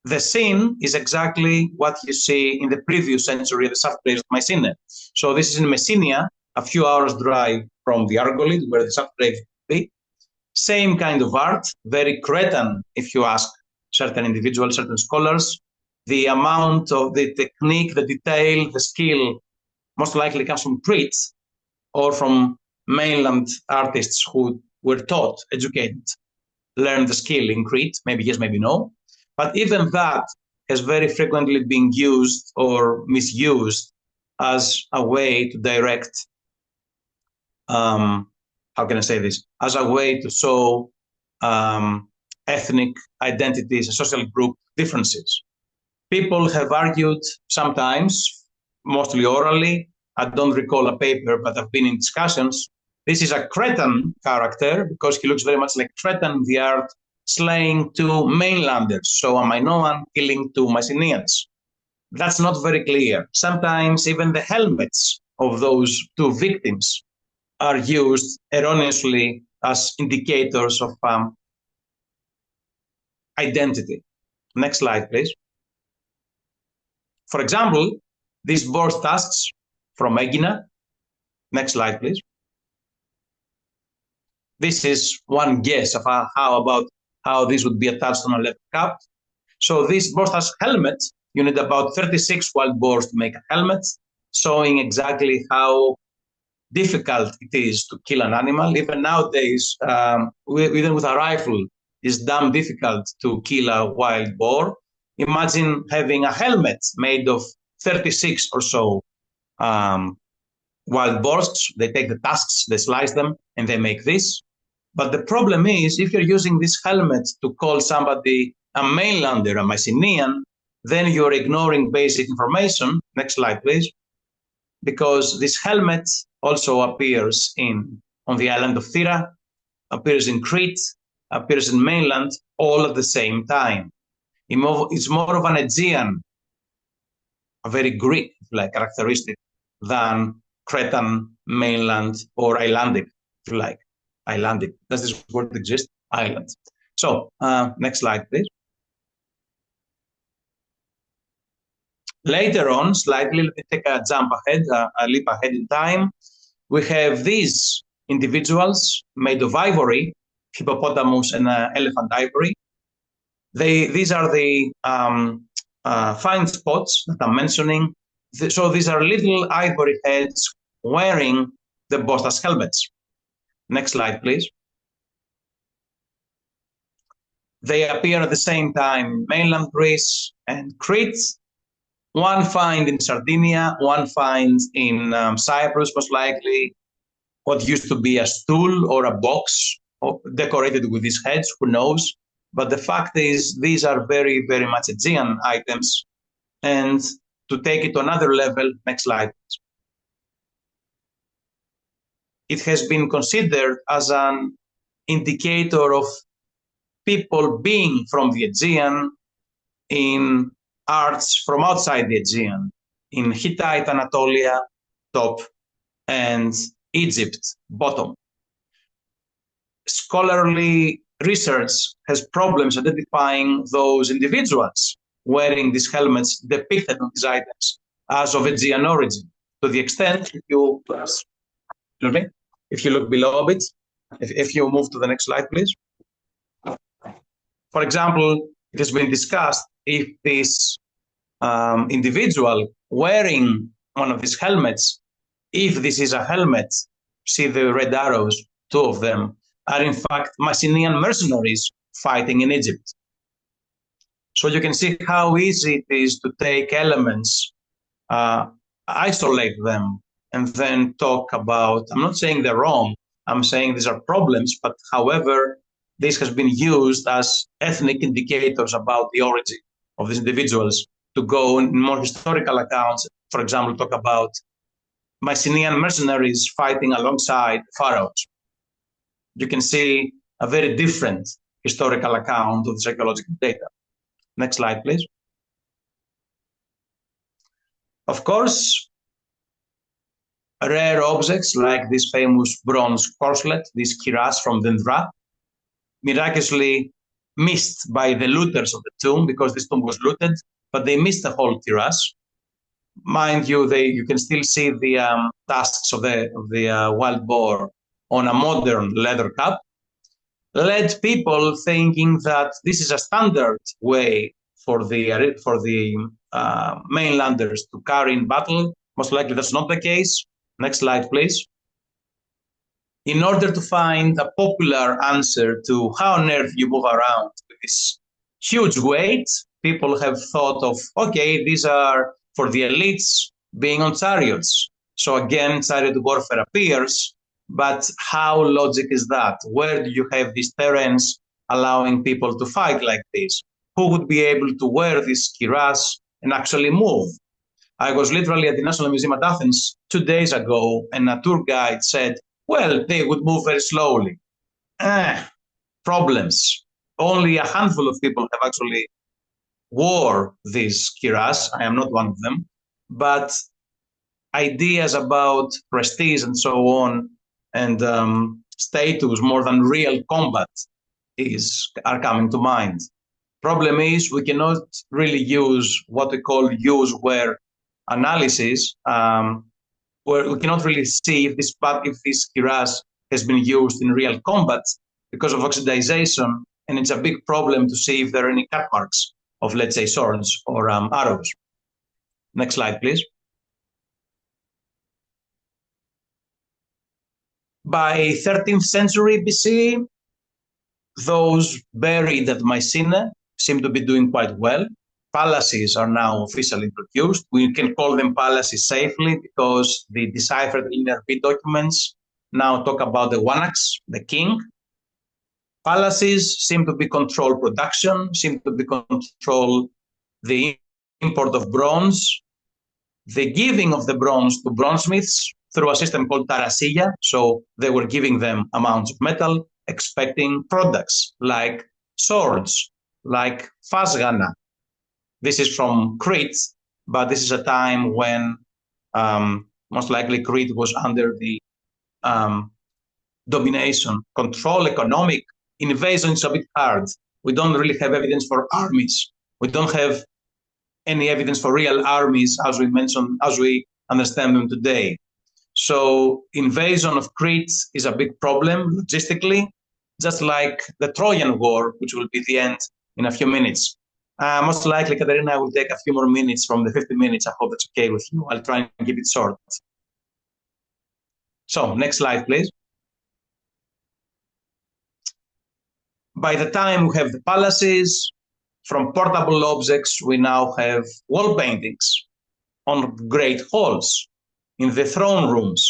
The scene is exactly what you see in the previous century of the shaft graves of Mycenae. So this is in Messenia, a few hours drive from the Argolid, where the shaft graves would be. Same kind of art, very Cretan, if you ask certain individuals, certain scholars. The amount of the technique, the detail, the skill most likely comes from Crete or from mainland artists who were taught, educated, learned the skill in Crete, maybe yes, maybe no. But even that has very frequently been used or misused as a way to direct, how can I say this, as a way to show ethnic identities and social group differences. People have argued sometimes, mostly orally. I don't recall a paper, but I've been in discussions. This is a Cretan character because he looks very much like Cretan, the art, slaying two mainlanders, so a Minoan killing two Mycenaeans. That's not very clear. Sometimes even the helmets of those two victims are used erroneously as indicators of identity. Next slide, please. For example, these board tusks from Aegean. Next slide, please. This is one guess of how this would be attached on a leather cap. So this boar tusk helmet, you need about 36 wild boars to make a helmet, showing exactly how difficult it is to kill an animal. Even nowadays, even with a rifle, it's damn difficult to kill a wild boar. Imagine having a helmet made of 36 or so wild boars. They take the tusks, they slice them, and they make this. But the problem is, if you're using this helmet to call somebody a mainlander, a Mycenaean, then you're ignoring basic information. Next slide, please. Because this helmet also appears on the island of Thera, appears in Crete, appears in mainland, all at the same time. It's more of an Aegean, a very Greek like characteristic than Cretan, mainland, or Icelandic, if you like. Icelandic. Does this word exist? Island. So next slide, please. Later on, slightly, let me take a jump ahead, a leap ahead in time. We have these individuals made of ivory, hippopotamus and elephant ivory. These are the fine spots that I'm mentioning. So these are little ivory heads wearing the Bostas helmets. Next slide, please. They appear at the same time in mainland Greece and Crete. One find in Sardinia, one find in Cyprus, most likely, what used to be a stool or a box decorated with these heads, who knows? But the fact is, these are very, very much Aegean items. And to take it to another level, next slide. It has been considered as an indicator of people being from the Aegean in arts from outside the Aegean, in Hittite Anatolia, top, and Egypt, bottom. Scholarly research has problems identifying those individuals wearing these helmets depicted on these items as of Aegean origin, to the extent, if you look below it, if you move to the next slide, please. For example, it has been discussed if this individual wearing one of these helmets, if this is a helmet, see the red arrows, two of them, are in fact Mycenaean mercenaries fighting in Egypt. So you can see how easy it is to take elements, isolate them, and then talk about, I'm not saying they're wrong, I'm saying these are problems, but however, this has been used as ethnic indicators about the origin of these individuals to go in more historical accounts, for example, talk about Mycenaean mercenaries fighting alongside pharaohs. You can see a very different historical account of the archaeological data. Next slide, please. Of course, rare objects like this famous bronze corselet, this kiras from Dendra, miraculously missed by the looters of the tomb because this tomb was looted, but they missed the whole kiras. Mind you, you can still see the tusks of the wild boar on a modern leather cup, led people thinking that this is a standard way for the mainlanders to carry in battle. Most likely that's not the case. Next slide, please. In order to find a popular answer to how on earth you move around with this huge weight, people have thought of, okay, these are for the elites being on chariots. So again, chariot warfare appears, but how logic is that? Where do you have these terrains allowing people to fight like this? Who would be able to wear these kiras and actually move? I was literally at the National Museum at Athens 2 days ago, and a tour guide said, well, they would move very slowly. Problems. Only a handful of people have actually wore these kiras. I am not one of them. But ideas about prestige and so on, and status more than real combat are coming to mind. Problem is we cannot really use what we call use-where analysis, where we cannot really see if this kiras has been used in real combat because of oxidization, and it's a big problem to see if there are any cut marks of, let's say, swords or arrows. Next slide, please. By 13th century BC, those buried at Mycenae seem to be doing quite well. Palaces are now officially introduced. We can call them palaces safely because the deciphered Linear B documents now talk about the wanax, the king. Palaces seem to be control production, seem to be control the import of bronze, the giving of the bronze to bronzesmiths through a system called tarasiya. So they were giving them amounts of metal, expecting products like swords, like fasgana. This is from Crete, but this is a time when most likely Crete was under the domination, control, economic. Invasion is a bit hard. We don't really have evidence for armies. We don't have any evidence for real armies as we understand them today. So invasion of Crete is a big problem logistically, just like the Trojan War, which will be the end in a few minutes. Most likely, Katerina, I will take a few more minutes from the 50 minutes. I hope that's okay with you. I'll try and keep it short. So next slide, please. By the time we have the palaces, from portable objects, we now have wall paintings on great halls, in the throne rooms.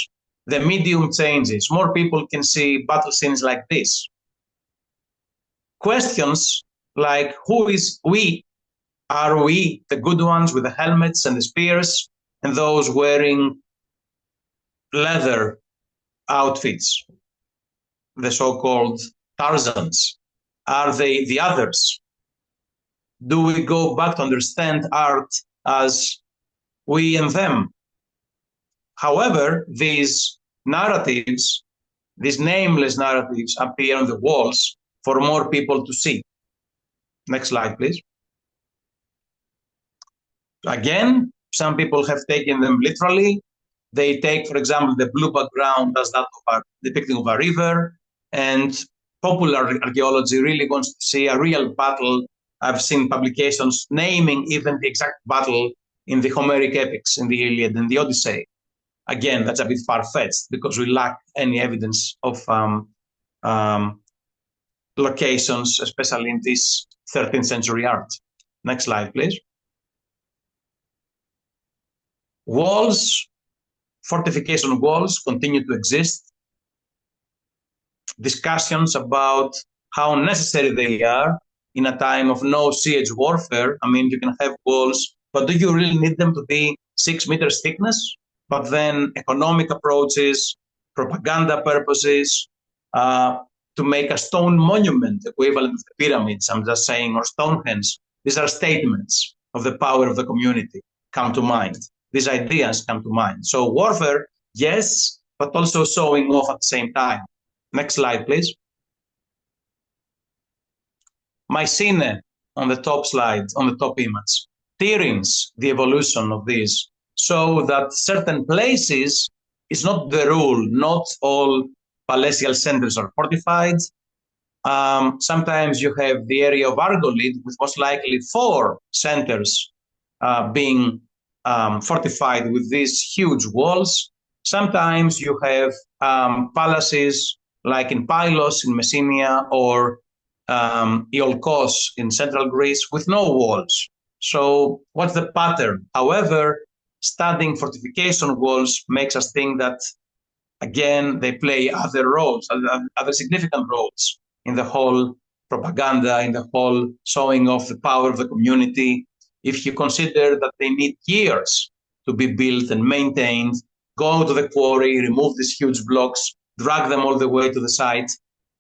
The medium changes. More people can see battle scenes like this. Questions like who is we? Are we the good ones with the helmets and the spears and those wearing leather outfits, the so-called Tarzans? Are they the others? Do we go back to understand art as we and them? However, these narratives, these nameless narratives appear on the walls for more people to see. Next slide, please. Again, some people have taken them literally. They take, for example, the blue background as that of a depicting of a river, and popular archaeology really wants to see a real battle. I've seen publications naming even the exact battle in the Homeric epics, in the Iliad and the Odyssey. Again, that's a bit far-fetched because we lack any evidence of locations, especially in this 13th century art. Next slide, please. Walls, fortification walls continue to exist. Discussions about how necessary they are in a time of no siege warfare. I mean, you can have walls, but do you really need them to be 6 meters thickness? But then economic approaches, propaganda purposes, to make a stone monument equivalent to the pyramids, I'm just saying, or Stonehenge. These are statements of the power of the community come to mind. These ideas come to mind. So warfare, yes, but also showing off at the same time. Next slide, please. Mycenae on the top slide, on the top image. Tyrrhens, the evolution of these, so that certain places is not the rule. Not all palatial centers are fortified. Sometimes you have the area of Argolid with most likely 4 centers being fortified with these huge walls. Sometimes you have palaces like in Pylos in Messenia or Iolkos in central Greece with no walls. So what's the pattern? However, studying fortification walls makes us think that, again, they play other roles, other significant roles in the whole propaganda, in the whole showing of the power of the community. If you consider that they need years to be built and maintained, go to the quarry, remove these huge blocks, drag them all the way to the site.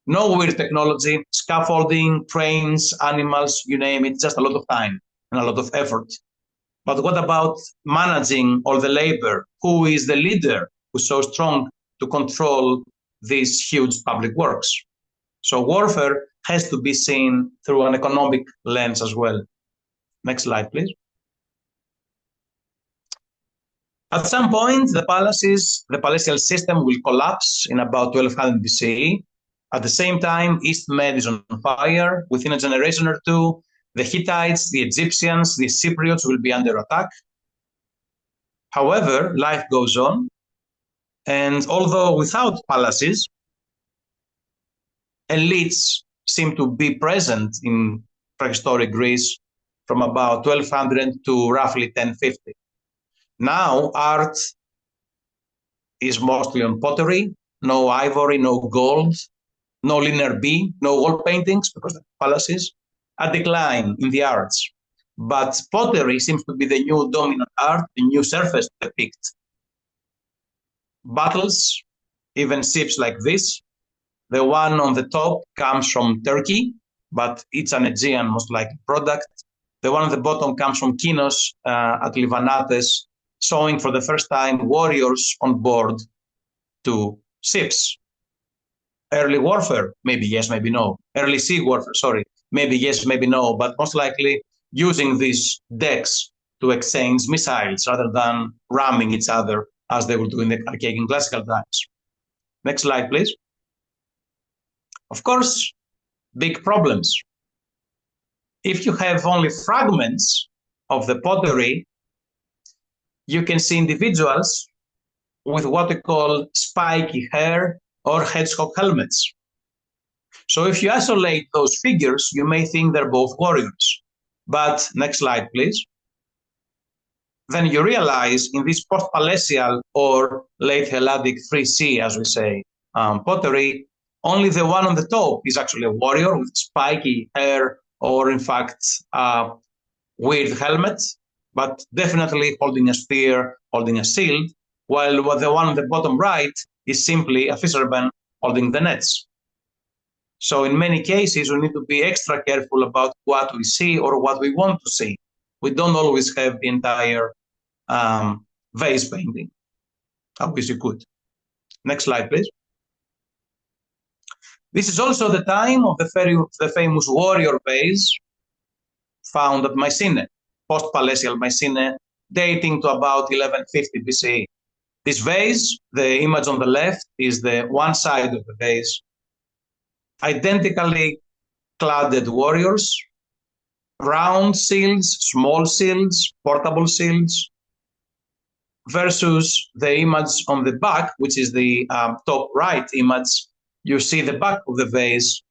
No weird technology, scaffolding, trains, animals, you name it, just a lot of time and a lot of effort. But what about managing all the labor? Who is the leader who's so strong to control these huge public works? So warfare has to be seen through an economic lens as well. Next slide, please. At some point, the palatial system will collapse in about 1200 BCE. At the same time, East Med is on fire. Within a generation or two, the Hittites, the Egyptians, the Cypriots will be under attack. However, life goes on. And although without palaces, elites seem to be present in prehistoric Greece from about 1200 to roughly 1050. Now, art is mostly on pottery, no ivory, no gold, no linear B, no wall paintings because of palaces, a decline in the arts. But pottery seems to be the new dominant art, the new surface to depict battles, even ships like this. The one on the top comes from Turkey, but it's an Aegean most likely product. The one on the bottom comes from Kinos at Livanates, showing for the first time warriors on board 2 ships. Early warfare, maybe yes, maybe no. Early sea warfare, sorry, maybe yes, maybe no, but most likely using these decks to exchange missiles rather than ramming each other as they would do in the Aegean classical times. Next slide, please. Of course, big problems. If you have only fragments of the pottery, you can see individuals with what we call spiky hair or hedgehog helmets. So if you isolate those figures, you may think they're both warriors. But next slide, please. Then you realize in this post-Palatial or late Helladic 3C, as we say, pottery, only the one on the top is actually a warrior with spiky hair or, in fact, weird helmet, but definitely holding a spear, holding a shield, while the one on the bottom right is simply a fisherman holding the nets. So in many cases, we need to be extra careful about what we see or what we want to see. We don't always have the entire vase painting. I wish you could. Next slide, please. This is also the time of the famous warrior vase found at Mycenae, post-Palatial Mycenae, dating to about 1150 BCE. This vase, the image on the left, is the one side of the vase, identically cladded warriors, round shields, small shields, portable shields, versus the image on the back, which is the top right image. You see the back of the vase,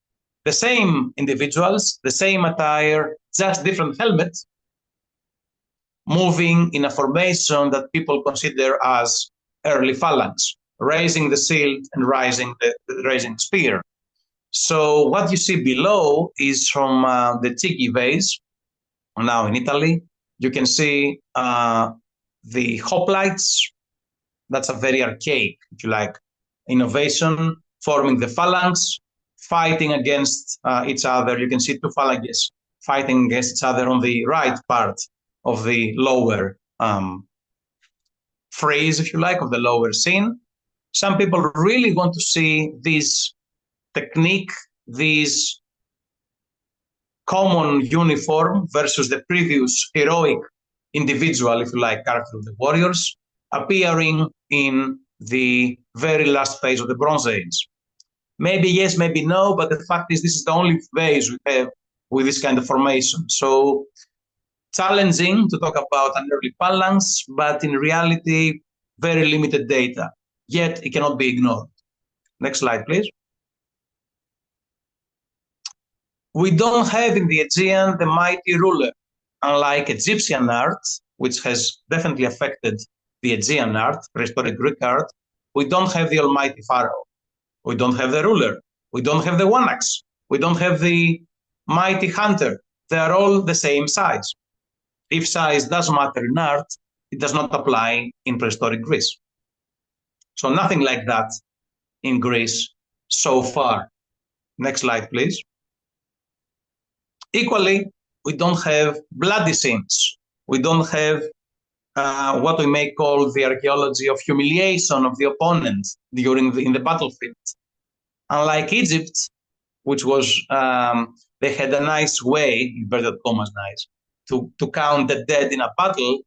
the same individuals, the same attire, just different helmets, moving in a formation that people consider as early phalanx, raising the shield and raising the spear. So what you see below is from the Chigi vase, now in Italy. You can see the hoplites. That's a very archaic, if you like, innovation, forming the phalanx, fighting against each other. You can see two phalanges fighting against each other on the right part of the lower phrase, if you like, of the lower scene. Some people really want to see this technique, this common uniform versus the previous heroic individual, if you like, character of the warriors, appearing in the very last phase of the Bronze Age. Maybe yes, maybe no, but the fact is this is the only phase we have with this kind of formation. So challenging to talk about an early phalanx, but in reality, very limited data, yet it cannot be ignored. Next slide, please. We don't have in the Aegean the mighty ruler. Unlike Egyptian art, which has definitely affected the Aegean art, prehistoric Greek art, we don't have the almighty pharaoh. We don't have the ruler. We don't have the one-axe. We don't have the mighty hunter. They are all the same size. If size does matter in art, it does not apply in prehistoric Greece. So nothing like that in Greece so far. Next slide, please. Equally, we don't have bloody scenes. We don't have what we may call the archaeology of humiliation of the opponent in the battlefield. Unlike Egypt, which was, they had a nice way, inverted commas nice, to count the dead in a battle,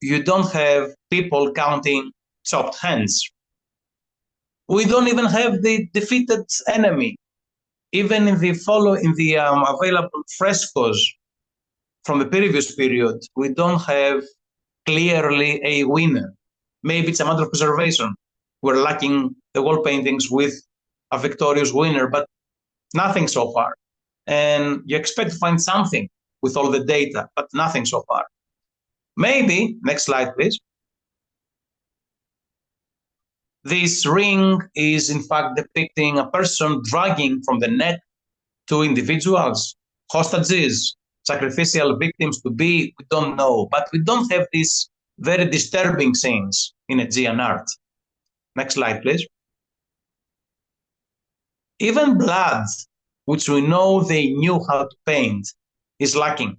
you don't have people counting chopped hands. We don't even have the defeated enemy. Even in the available frescoes from the previous period, we don't have clearly a winner. Maybe it's a matter of preservation. We're lacking the wall paintings with a victorious winner, but nothing so far. And you expect to find something with all the data, but nothing so far. Maybe, next slide, please. This ring is in fact depicting a person dragging from the neck two individuals, hostages, sacrificial victims to be, we don't know. But we don't have these very disturbing scenes in Aegean art. Next slide, please. Even blood, which we know they knew how to paint, is lacking.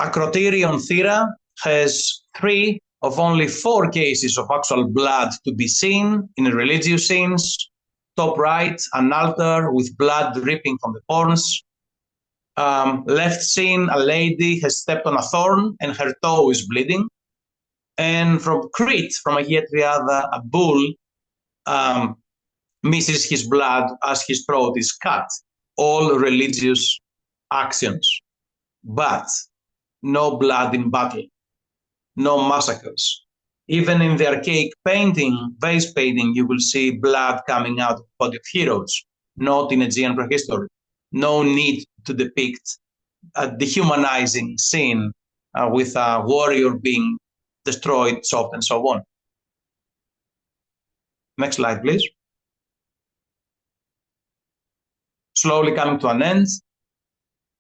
Acroterion Thera has 3 of only 4 cases of actual blood to be seen in religious scenes. Top right, an altar with blood dripping from the horns. Left scene, a lady has stepped on a thorn and her toe is bleeding. And from Crete, from Aegean Triada, a bull misses his blood as his throat is cut. All religious actions. But no blood in battle. No massacres. Even in the archaic painting, vase painting, you will see blood coming out of the body of heroes. not in Aegean prehistory. No need to depict a dehumanizing scene with a warrior being destroyed, chopped, and so on. Next slide, please. Slowly coming to an end.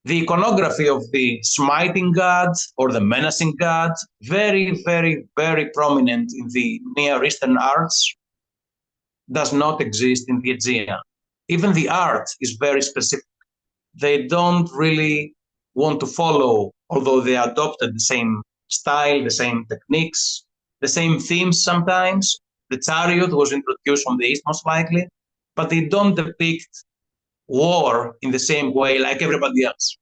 The iconography of the smiting god or the menacing god, very, very, very prominent in the Near Eastern arts, does not exist in the Aegean. Even the art is very specific. They don't really want to follow, although they adopted the same style, the same techniques, the same themes sometimes. The chariot was introduced from the East, most likely, but they don't depict war in the same way like everybody else.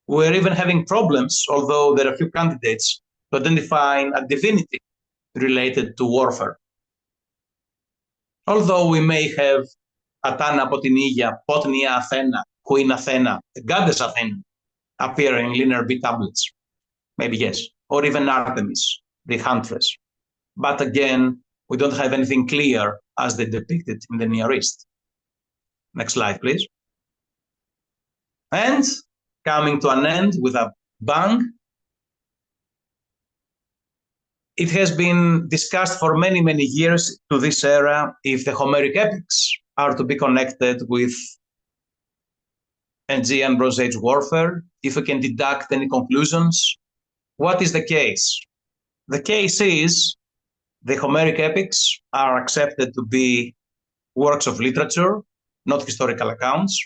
We're even having problems, although there are a few candidates, to identify a divinity related to warfare. Although we may have Atana από την Ήγια, Potnia Athena, Queen Athena, the goddess Athena, appear in linear B tablets. Maybe yes. Or even Artemis, the huntress. But again, we don't have anything clear as they depicted in the Near East. Next slide, please. And coming to an end with a bang, it has been discussed for many, many years to this era if the Homeric epics are to be connected with Aegean Bronze Age warfare, if we can deduct any conclusions. What is the case? The case is the Homeric epics are accepted to be works of literature, not historical accounts.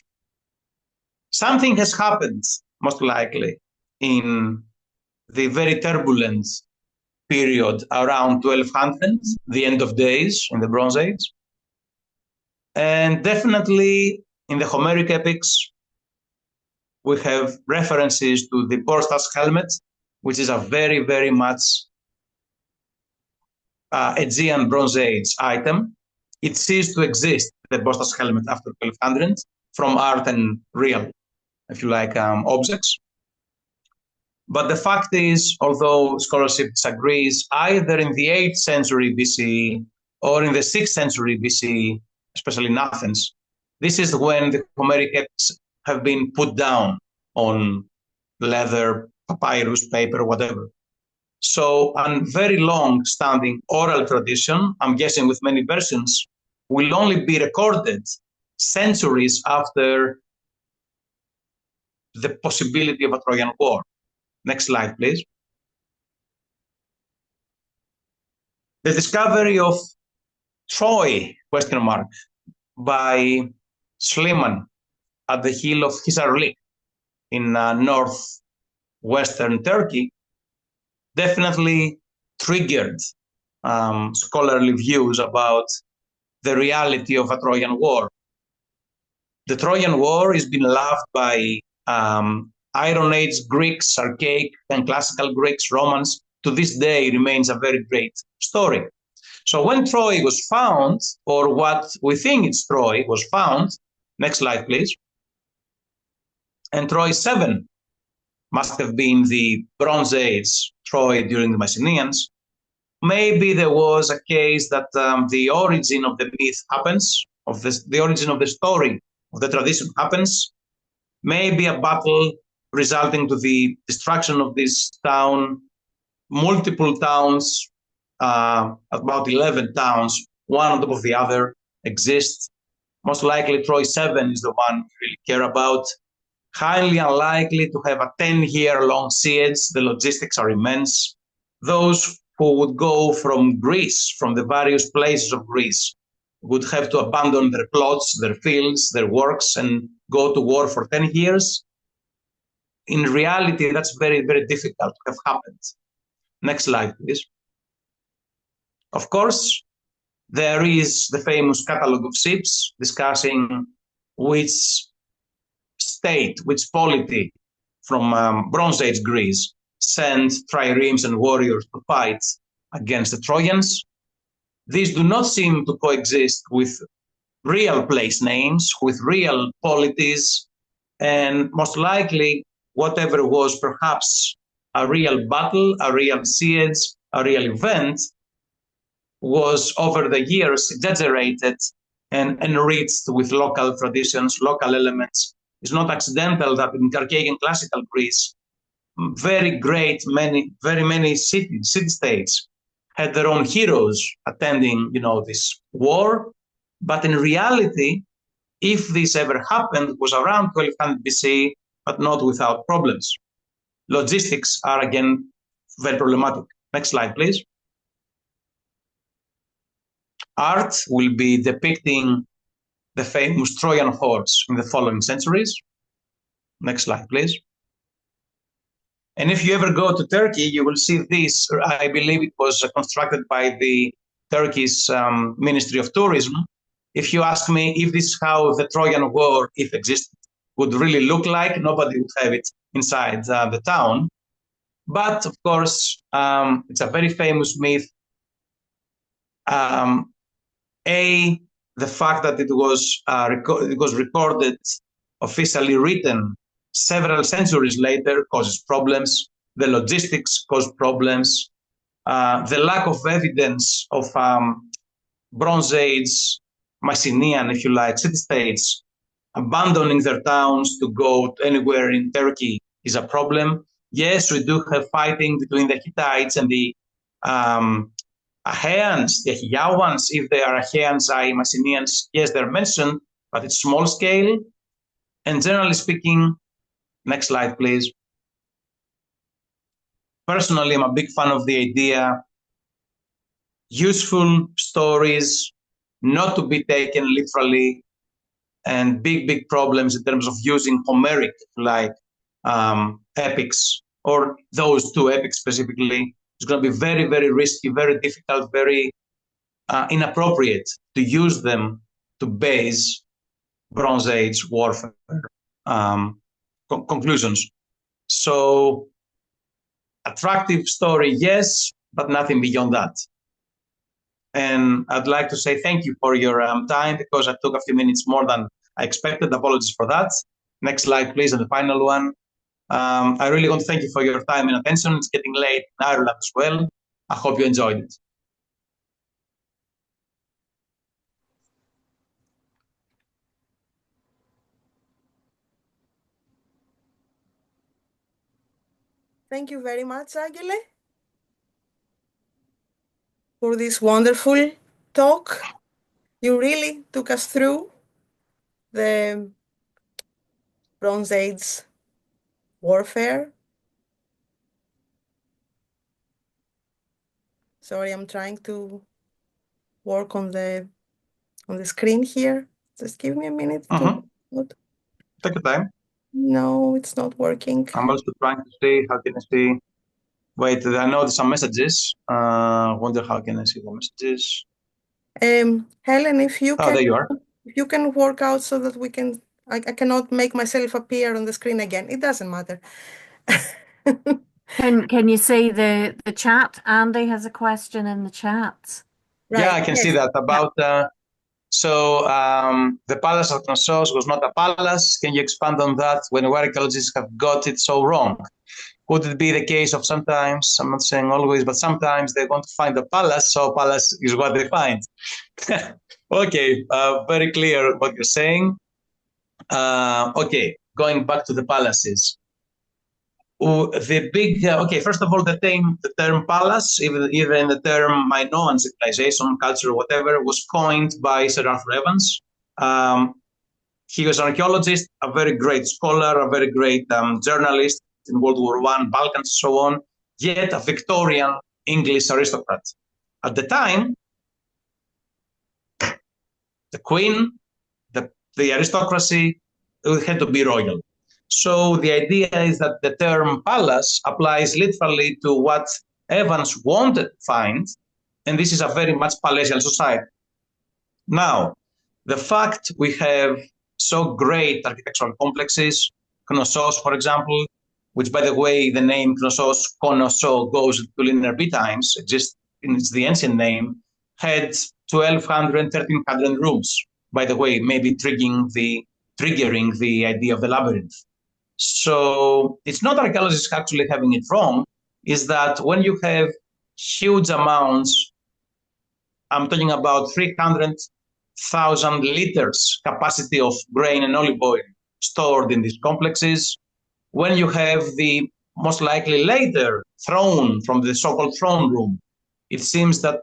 Something has happened, most likely, in the very turbulent period around 1200, the end of days in the Bronze Age. And definitely in the Homeric epics, we have references to the Borstas helmet, which is a very, very much Aegean Bronze Age item. It ceased to exist, the Borstas helmet, after 1200, from art and real, if you like, objects. But the fact is, although scholarship disagrees, either in the 8th century BCE or in the 6th century BCE, especially in Athens, this is when the Homeric epics have been put down on leather, papyrus, paper, whatever. So a very long-standing oral tradition, I'm guessing with many versions, will only be recorded centuries after the possibility of a Trojan War. Next slide, please. The discovery of Troy, by Schliemann at the hill of Hisarlik in northwestern Turkey definitely triggered scholarly views about the reality of a Trojan War. The Trojan War is being loved by Iron Age Greeks, archaic and classical Greeks, Romans. To this day remains a very great story. So when Troy was found, or what we think it's Troy was found, next slide, please. And Troy 7 must have been the Bronze Age Troy during the Mycenaeans. Maybe there was a case that the origin of the myth happens, the origin of the story, of the tradition happens. Maybe a battle resulting to the destruction of this town, multiple towns, about 11 towns, one on top of the other, exist. Most likely Troy 7 is the one we really care about. Highly unlikely to have a 10-year-long siege. The logistics are immense. Those who would go from Greece, from the various places of Greece, would have to abandon their plots, their fields, their works, and go to war for 10 years. In reality, that's very, very difficult to have happened. Next slide, please. Of course, there is the famous catalogue of ships discussing which state, which polity from Bronze Age Greece sent triremes and warriors to fight against the Trojans. These do not seem to coexist with real place names, with real polities, and most likely whatever was perhaps a real battle, a real siege, a real event, was over the years exaggerated and enriched with local traditions, local elements. It's not accidental that in Archaic classical Greece, very many city-states had their own heroes attending, this war. But in reality, if this ever happened, it was around 1200 BC, but not without problems. Logistics are again very problematic. Next slide, please. Art will be depicting the famous Trojan horse in the following centuries. Next slide, please. And if you ever go to Turkey, you will see this. I believe it was constructed by the Turkey's Ministry of Tourism. If you ask me if this is how the Trojan War, if existed, would really look like, nobody would have it inside the town. But of course, it's a very famous myth. The fact that it was recorded, officially written several centuries later, causes problems. The logistics cause problems. The lack of evidence of Bronze Age, Mycenaean, if you like, city-states abandoning their towns to go anywhere in Turkey is a problem. Yes, we do have fighting between the Hittites and the Aegeans, the Aegeans, if they are Aegeans, Mycenaeans, yes, they're mentioned, but it's small scale. And generally speaking, next slide, please. Personally, I'm a big fan of the idea, useful stories, not to be taken literally, and big problems in terms of using Homeric, like epics, or those two epics specifically. It's going to be very, very risky, very difficult, very inappropriate to use them to base Bronze Age warfare conclusions. So, attractive story, yes, but nothing beyond that. And I'd like to say thank you for your time, because I took a few minutes more than I expected. Apologies for that. Next slide, please, and the final one. I really want to thank you for your time and attention. It's getting late in Ireland as well. I hope you enjoyed it. Thank you very much, Angele, for this wonderful talk. You really took us through the Bronze Age warfare. Sorry, I'm trying to work on the screen here. Just give me a minute to. Take your time. No, it's not working. I'm also trying to see how can I see. Wait, I know there's some messages. Wonder how can I see the messages. Helen, if you can, there you are. If you can work out so that we can. I cannot make myself appear on the screen again. It doesn't matter. Can you see the chat? Andy has a question in the chat. Right. Yeah, I can see that about. So the palace of Knossos was not a palace. Can you expand on that? When archaeologists have got it so wrong, would it be the case of sometimes? I'm not saying always, but sometimes they want to find a palace, so palace is what they find. Okay, very clear what you're saying. Okay, going back to the palaces. First of all, the term palace, even the term Minoan civilization, culture, whatever, was coined by Sir Arthur Evans. He was an archaeologist, a very great scholar, a very great journalist in World War I, Balkans, and so on, yet a Victorian English aristocrat. At the time, the queen, the aristocracy, it had to be royal. So the idea is that the term palace applies literally to what Evans wanted to find, and this is a very much palatial society. Now, the fact we have so great architectural complexes, Knossos, for example, which, by the way, the name Knossos, Konosso, goes to linear B times, it's the ancient name, had 1,200, 1,300 rooms, by the way, maybe triggering the idea of the labyrinth. So it's not archaeologists actually having it wrong, is that when you have huge amounts, I'm talking about 300 thousand liters capacity of grain and olive oil stored in these complexes. When you have the most likely later throne from the so-called throne room, it seems that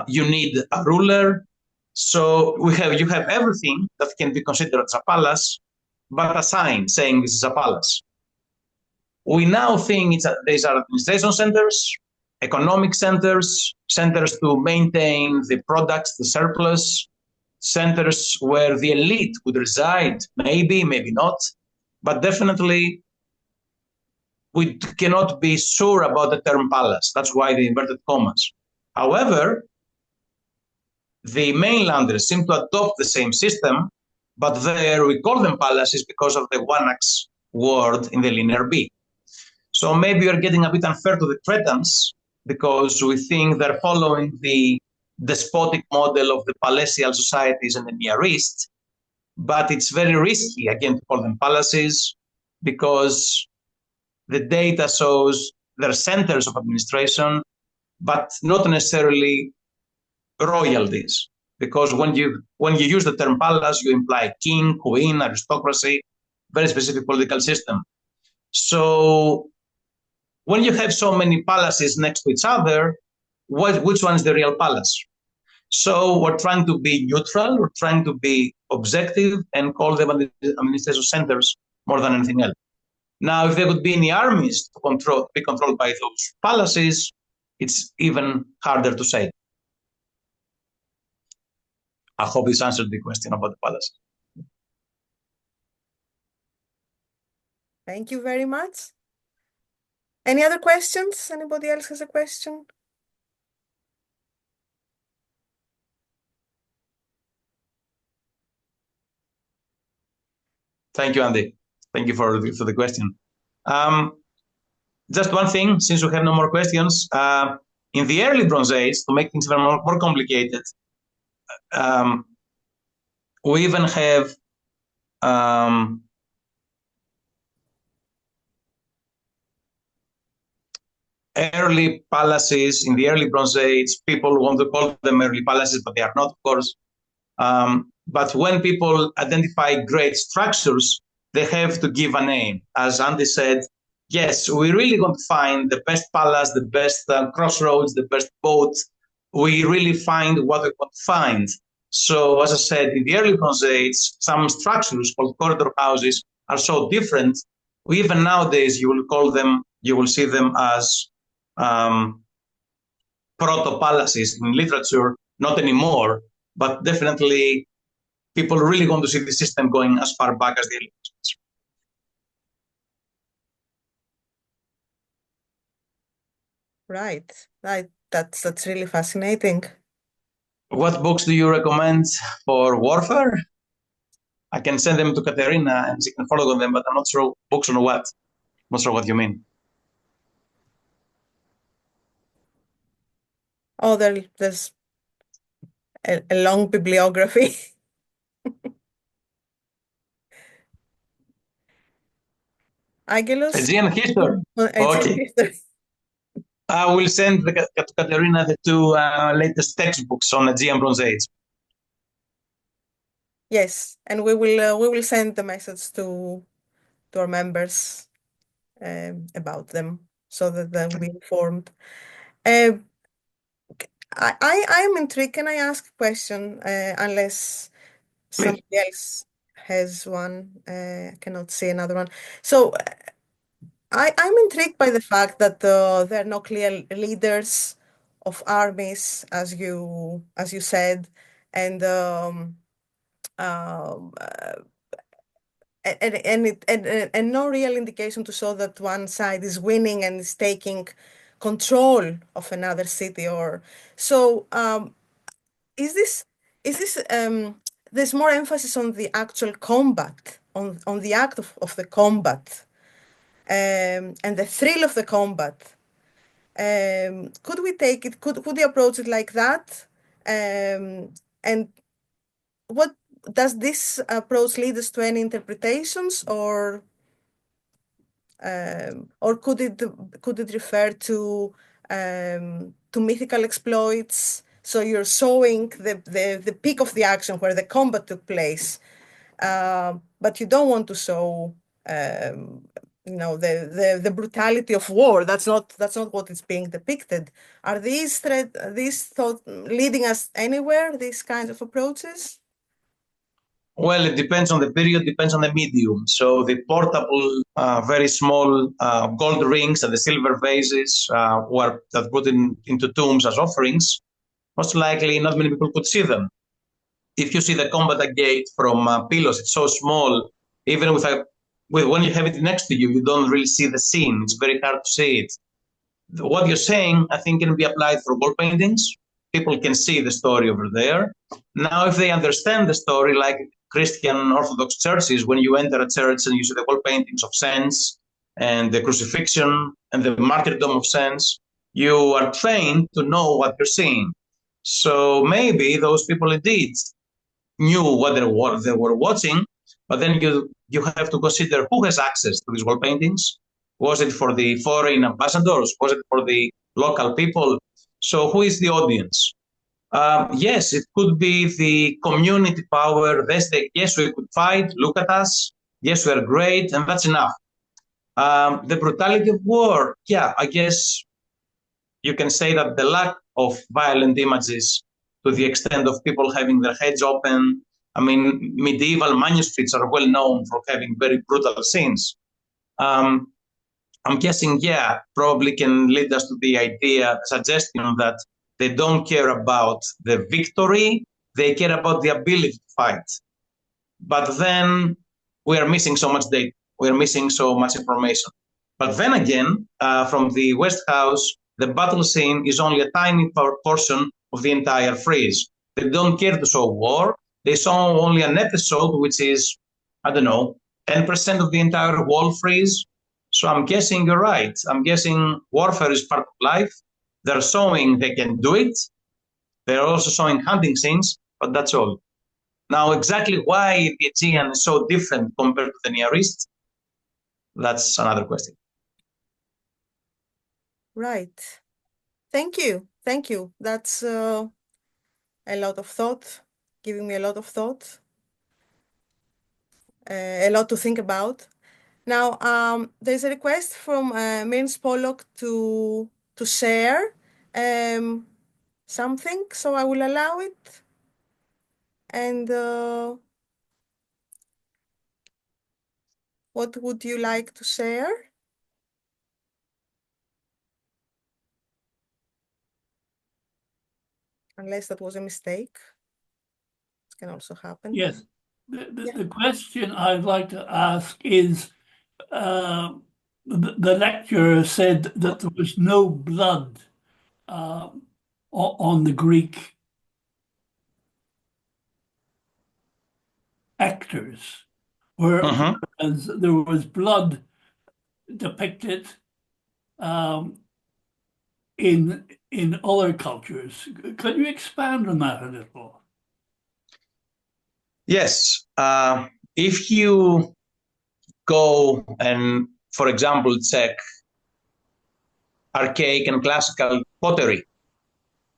you need a ruler. So you have everything that can be considered as a palace, but a sign saying this is a palace. We now think these are administration centers, economic centers, centers to maintain the products, the surplus, centers where the elite would reside, maybe, maybe not, but definitely we cannot be sure about the term palace. That's why the inverted commas. However, the mainlanders seem to adopt the same system, but there we call them palaces because of the one-ax word in the linear B. So maybe you're getting a bit unfair to the Cretans because we think they're following the despotic model of the palatial societies in the Near East, but it's very risky, again, to call them palaces because the data shows they're centers of administration, but not necessarily royalties. Because when you use the term palace, you imply king, queen, aristocracy, very specific political system. So when you have so many palaces next to each other, which one is the real palace? So we're trying to be neutral, we're trying to be objective and call them administration centers more than anything else. Now, if there would be any armies to be controlled by those palaces, it's even harder to say. I hope this answered the question about the palace. Thank you very much. Any other questions? Anybody else has a question? Thank you, Andy. Thank you for the question. Just one thing, since we have no more questions, in the early Bronze Age, to make things even more complicated, we even have early palaces in the early Bronze Age. People want to call them early palaces, but they are not, of course. But when people identify great structures, they have to give a name. As Andy said, yes, we really want to find the best palace, the best crossroads, the best boat. We really find what we want to find. So, as I said, in the early Bronze Age, some structures called corridor houses are so different. Even nowadays, you will see them as proto-palaces in literature, not anymore, but definitely people really want to see the system going as far back as the Olympics. Right. That's really fascinating. What books do you recommend for warfare? I can send them to Katerina and she can follow them, but I'm not sure books on what. I'm not sure what you mean. Oh, there's a long bibliography. Angelos? Aegean history. Aegean Okay. history. I will send to Katerina the two latest textbooks on Aegean Bronze Age. Yes, and we will send the message to our members about them so that they'll be informed. Uh, I am intrigued. Can I ask a question? Unless Please. somebody else has one, I cannot see another one. So I'm intrigued by the fact that there are no clear leaders of armies, as you said, and um, and no real indication to show that one side is winning and is taking control of another city. Or so is this there's more emphasis on the actual combat, on the act of the combat, and the thrill of the combat. Could we take it? Could we approach it like that? And what does this approach lead us to any interpretations, or could it refer to mythical exploits? So you're showing the peak of the action where the combat took place, but you don't want to show the brutality of war. That's not what is being depicted. Are these thoughts leading us anywhere? These kinds of approaches? Well, it depends on the period, depends on the medium. So the portable, very small gold rings and the silver vases were that put into tombs as offerings. Most likely, not many people could see them. If you see the combat gate from Pylos, it's so small. Even when you have it next to you, you don't really see the scene. It's very hard to see it. What you're saying, I think, can be applied for wall paintings. People can see the story over there. Now, if they understand the story, like Christian Orthodox churches, when you enter a church and you see the wall paintings of saints and the crucifixion and the martyrdom of saints, you are trained to know what you're seeing. So maybe those people indeed knew what they were watching, but then you have to consider who has access to these wall paintings. Was it for the foreign ambassadors? Was it for the local people? So who is the audience? Yes, it could be the community power. They say, yes, we could fight. Look at us. Yes, we are great, and that's enough. The brutality of war, yeah, I guess you can say that the lack of violent images to the extent of people having their heads open. I mean, medieval manuscripts are well known for having very brutal scenes. I'm guessing, yeah, probably can lead us to the suggestion that they don't care about the victory, they care about the ability to fight. But then we are missing so much data, we are missing so much information. But then again, from the West House, the battle scene is only a tiny portion of the entire frieze. They don't care to show war. They show only an episode, which is, I don't know, 10% of the entire wall frieze. So I'm guessing you're right. I'm guessing warfare is part of life. They're showing they can do it. They're also showing hunting scenes, but that's all. Now, exactly why the Aegean is so different compared to the Near East, that's another question. Right. Thank you. Thank you. That's a lot of thought, giving me a lot of thought, a lot to think about. Now, there's a request from Mirns Pollock to share something, so I will allow it. And what would you like to share? Unless that was a mistake. It can also happen. Yes. The question I'd like to ask is, the lecturer said that there was no blood on the Greek actors, whereas there was blood depicted in other cultures. Could you expand on that a little? Yes. If you go and, for example, check archaic and classical pottery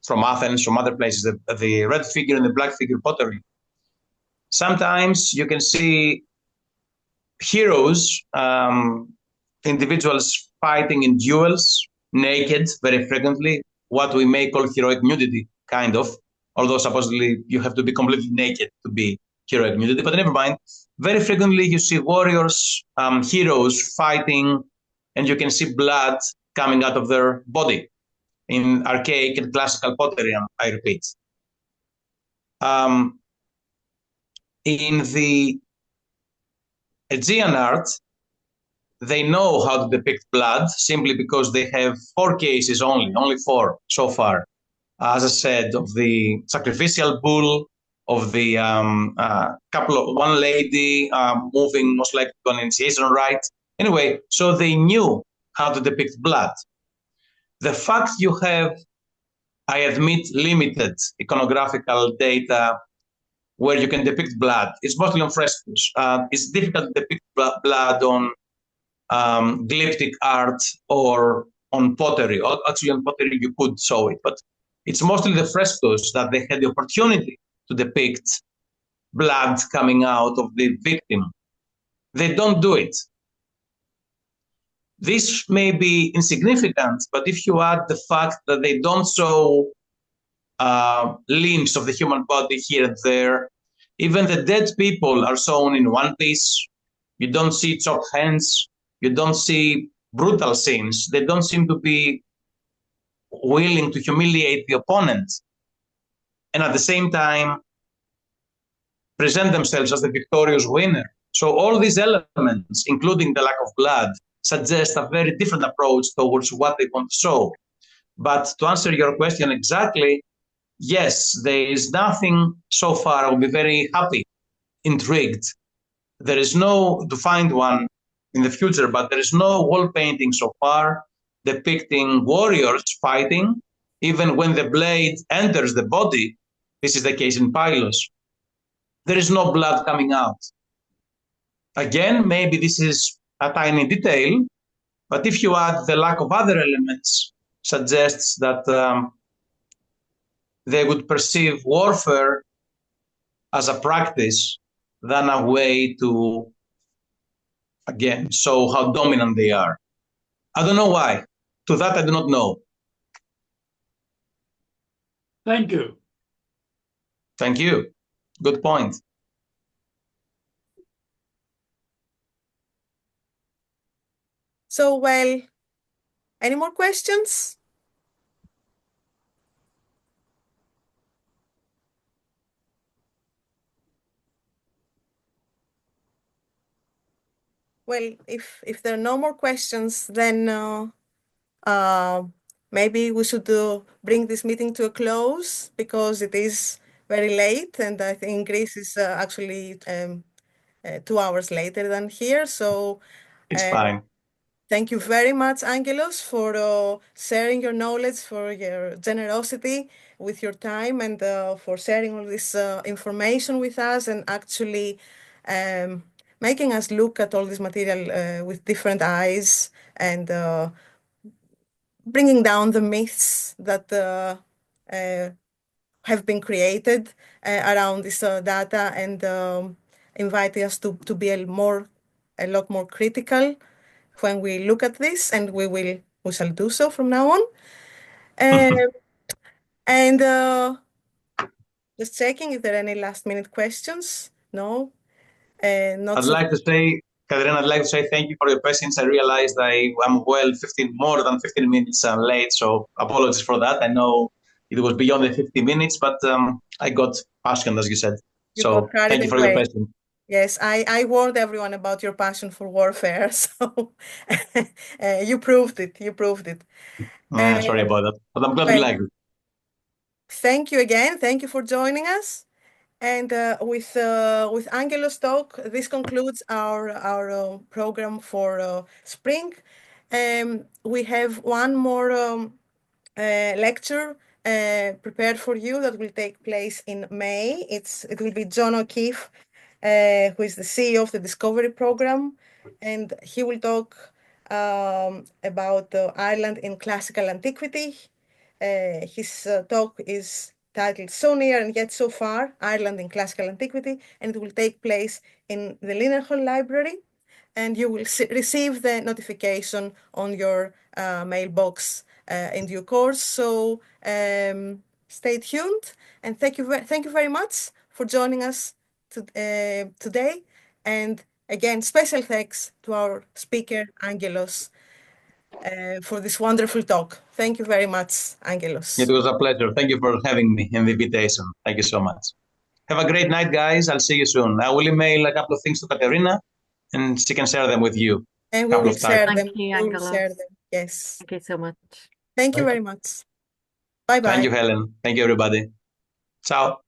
from Athens, from other places, the red figure and the black figure pottery, sometimes you can see heroes, individuals fighting in duels, naked very frequently, what we may call heroic nudity, kind of, although supposedly you have to be completely naked to be heroic nudity, but never mind. Very frequently you see warriors, heroes fighting, and you can see blood coming out of their body in archaic and classical pottery, I repeat. In the Aegean art, they know how to depict blood simply because they have 4 cases only 4 so far. As I said, of the sacrificial bull, of the one lady moving most likely to an initiation rite. Anyway, so they knew how to depict blood. The fact you have, I admit, limited iconographical data where you can depict blood, it's mostly on frescoes. It's difficult to depict blood on glyptic art or on pottery. Actually, on pottery you could show it, but It's mostly the frescoes that they had the opportunity to depict blood coming out of the victim. They don't do it. This may be insignificant, but if you add the fact that they don't show limbs of the human body here and there, even the dead people are shown in one piece. You don't see chopped hands. You don't see brutal scenes. They don't seem to be willing to humiliate the opponent, and at the same time present themselves as the victorious winner. So all these elements, including the lack of blood, suggest a very different approach towards what they want to show. But to answer your question exactly, yes, there is nothing so far. I will be very happy, intrigued. There is no, to find one in the future, but there is no wall painting so far depicting warriors fighting, even when the blade enters the body. This is the case in Pylos. There is no blood coming out. Again, maybe this is a tiny detail, but if you add the lack of other elements, suggests that they would perceive warfare as a practice than a way to, again, show how dominant they are. I don't know why. To that, I do not know. Thank you. Thank you. Good point. So, well, any more questions? Well, if there are no more questions, then maybe we should bring this meeting to a close because it is very late, and I think Greece is actually 2 hours later than here. So It's fine. thank you very much, Angelos, for sharing your knowledge, for your generosity with your time, and for sharing all this information with us, and actually making us look at all this material with different eyes, and bringing down the myths that have been created around this data, and inviting us to be a lot more critical when we look at this, and we shall do so from now on. And just checking if there are any last minute questions. No, not I'd so. like to say, Katerina, I'd like to say thank you for your patience. I realized I am more than 15 minutes late, so apologies for that. I know it was beyond the 50 minutes, but I got passionate, as you said. You So got carried thank you for your away. patience. Yes, I warned everyone about your passion for warfare, so you proved it. You proved it. Sorry about that, but I'm glad you Well, liked it. thank you again. Thank you for joining us. And with Angelos' talk, this concludes our program for spring. We have one more lecture prepared for you that will take place in May. It will be John O'Keefe, who is the CEO of the Discovery Program, and he will talk about Ireland in classical antiquity. His talk is titled So Near and Yet So Far, Ireland in Classical Antiquity, and it will take place in the Linnenhall Library, and you will receive the notification on your mailbox in due course. So stay tuned, and thank you very much for joining us today. And again, special thanks to our speaker, Angelos, for this wonderful talk. Thank you very much, Angelos. It was a pleasure. Thank you for having me and the invitation. Thank you so much. Have a great night, guys. I'll see you soon. I will email a couple of things to Katerina, and she can share them with you. And we Couple will of share titles. them. Thank you, We will share Angelos. them. Yes. Thank you so much. Thank you very much. Bye bye. Thank you, Helen. Thank you, everybody. Ciao.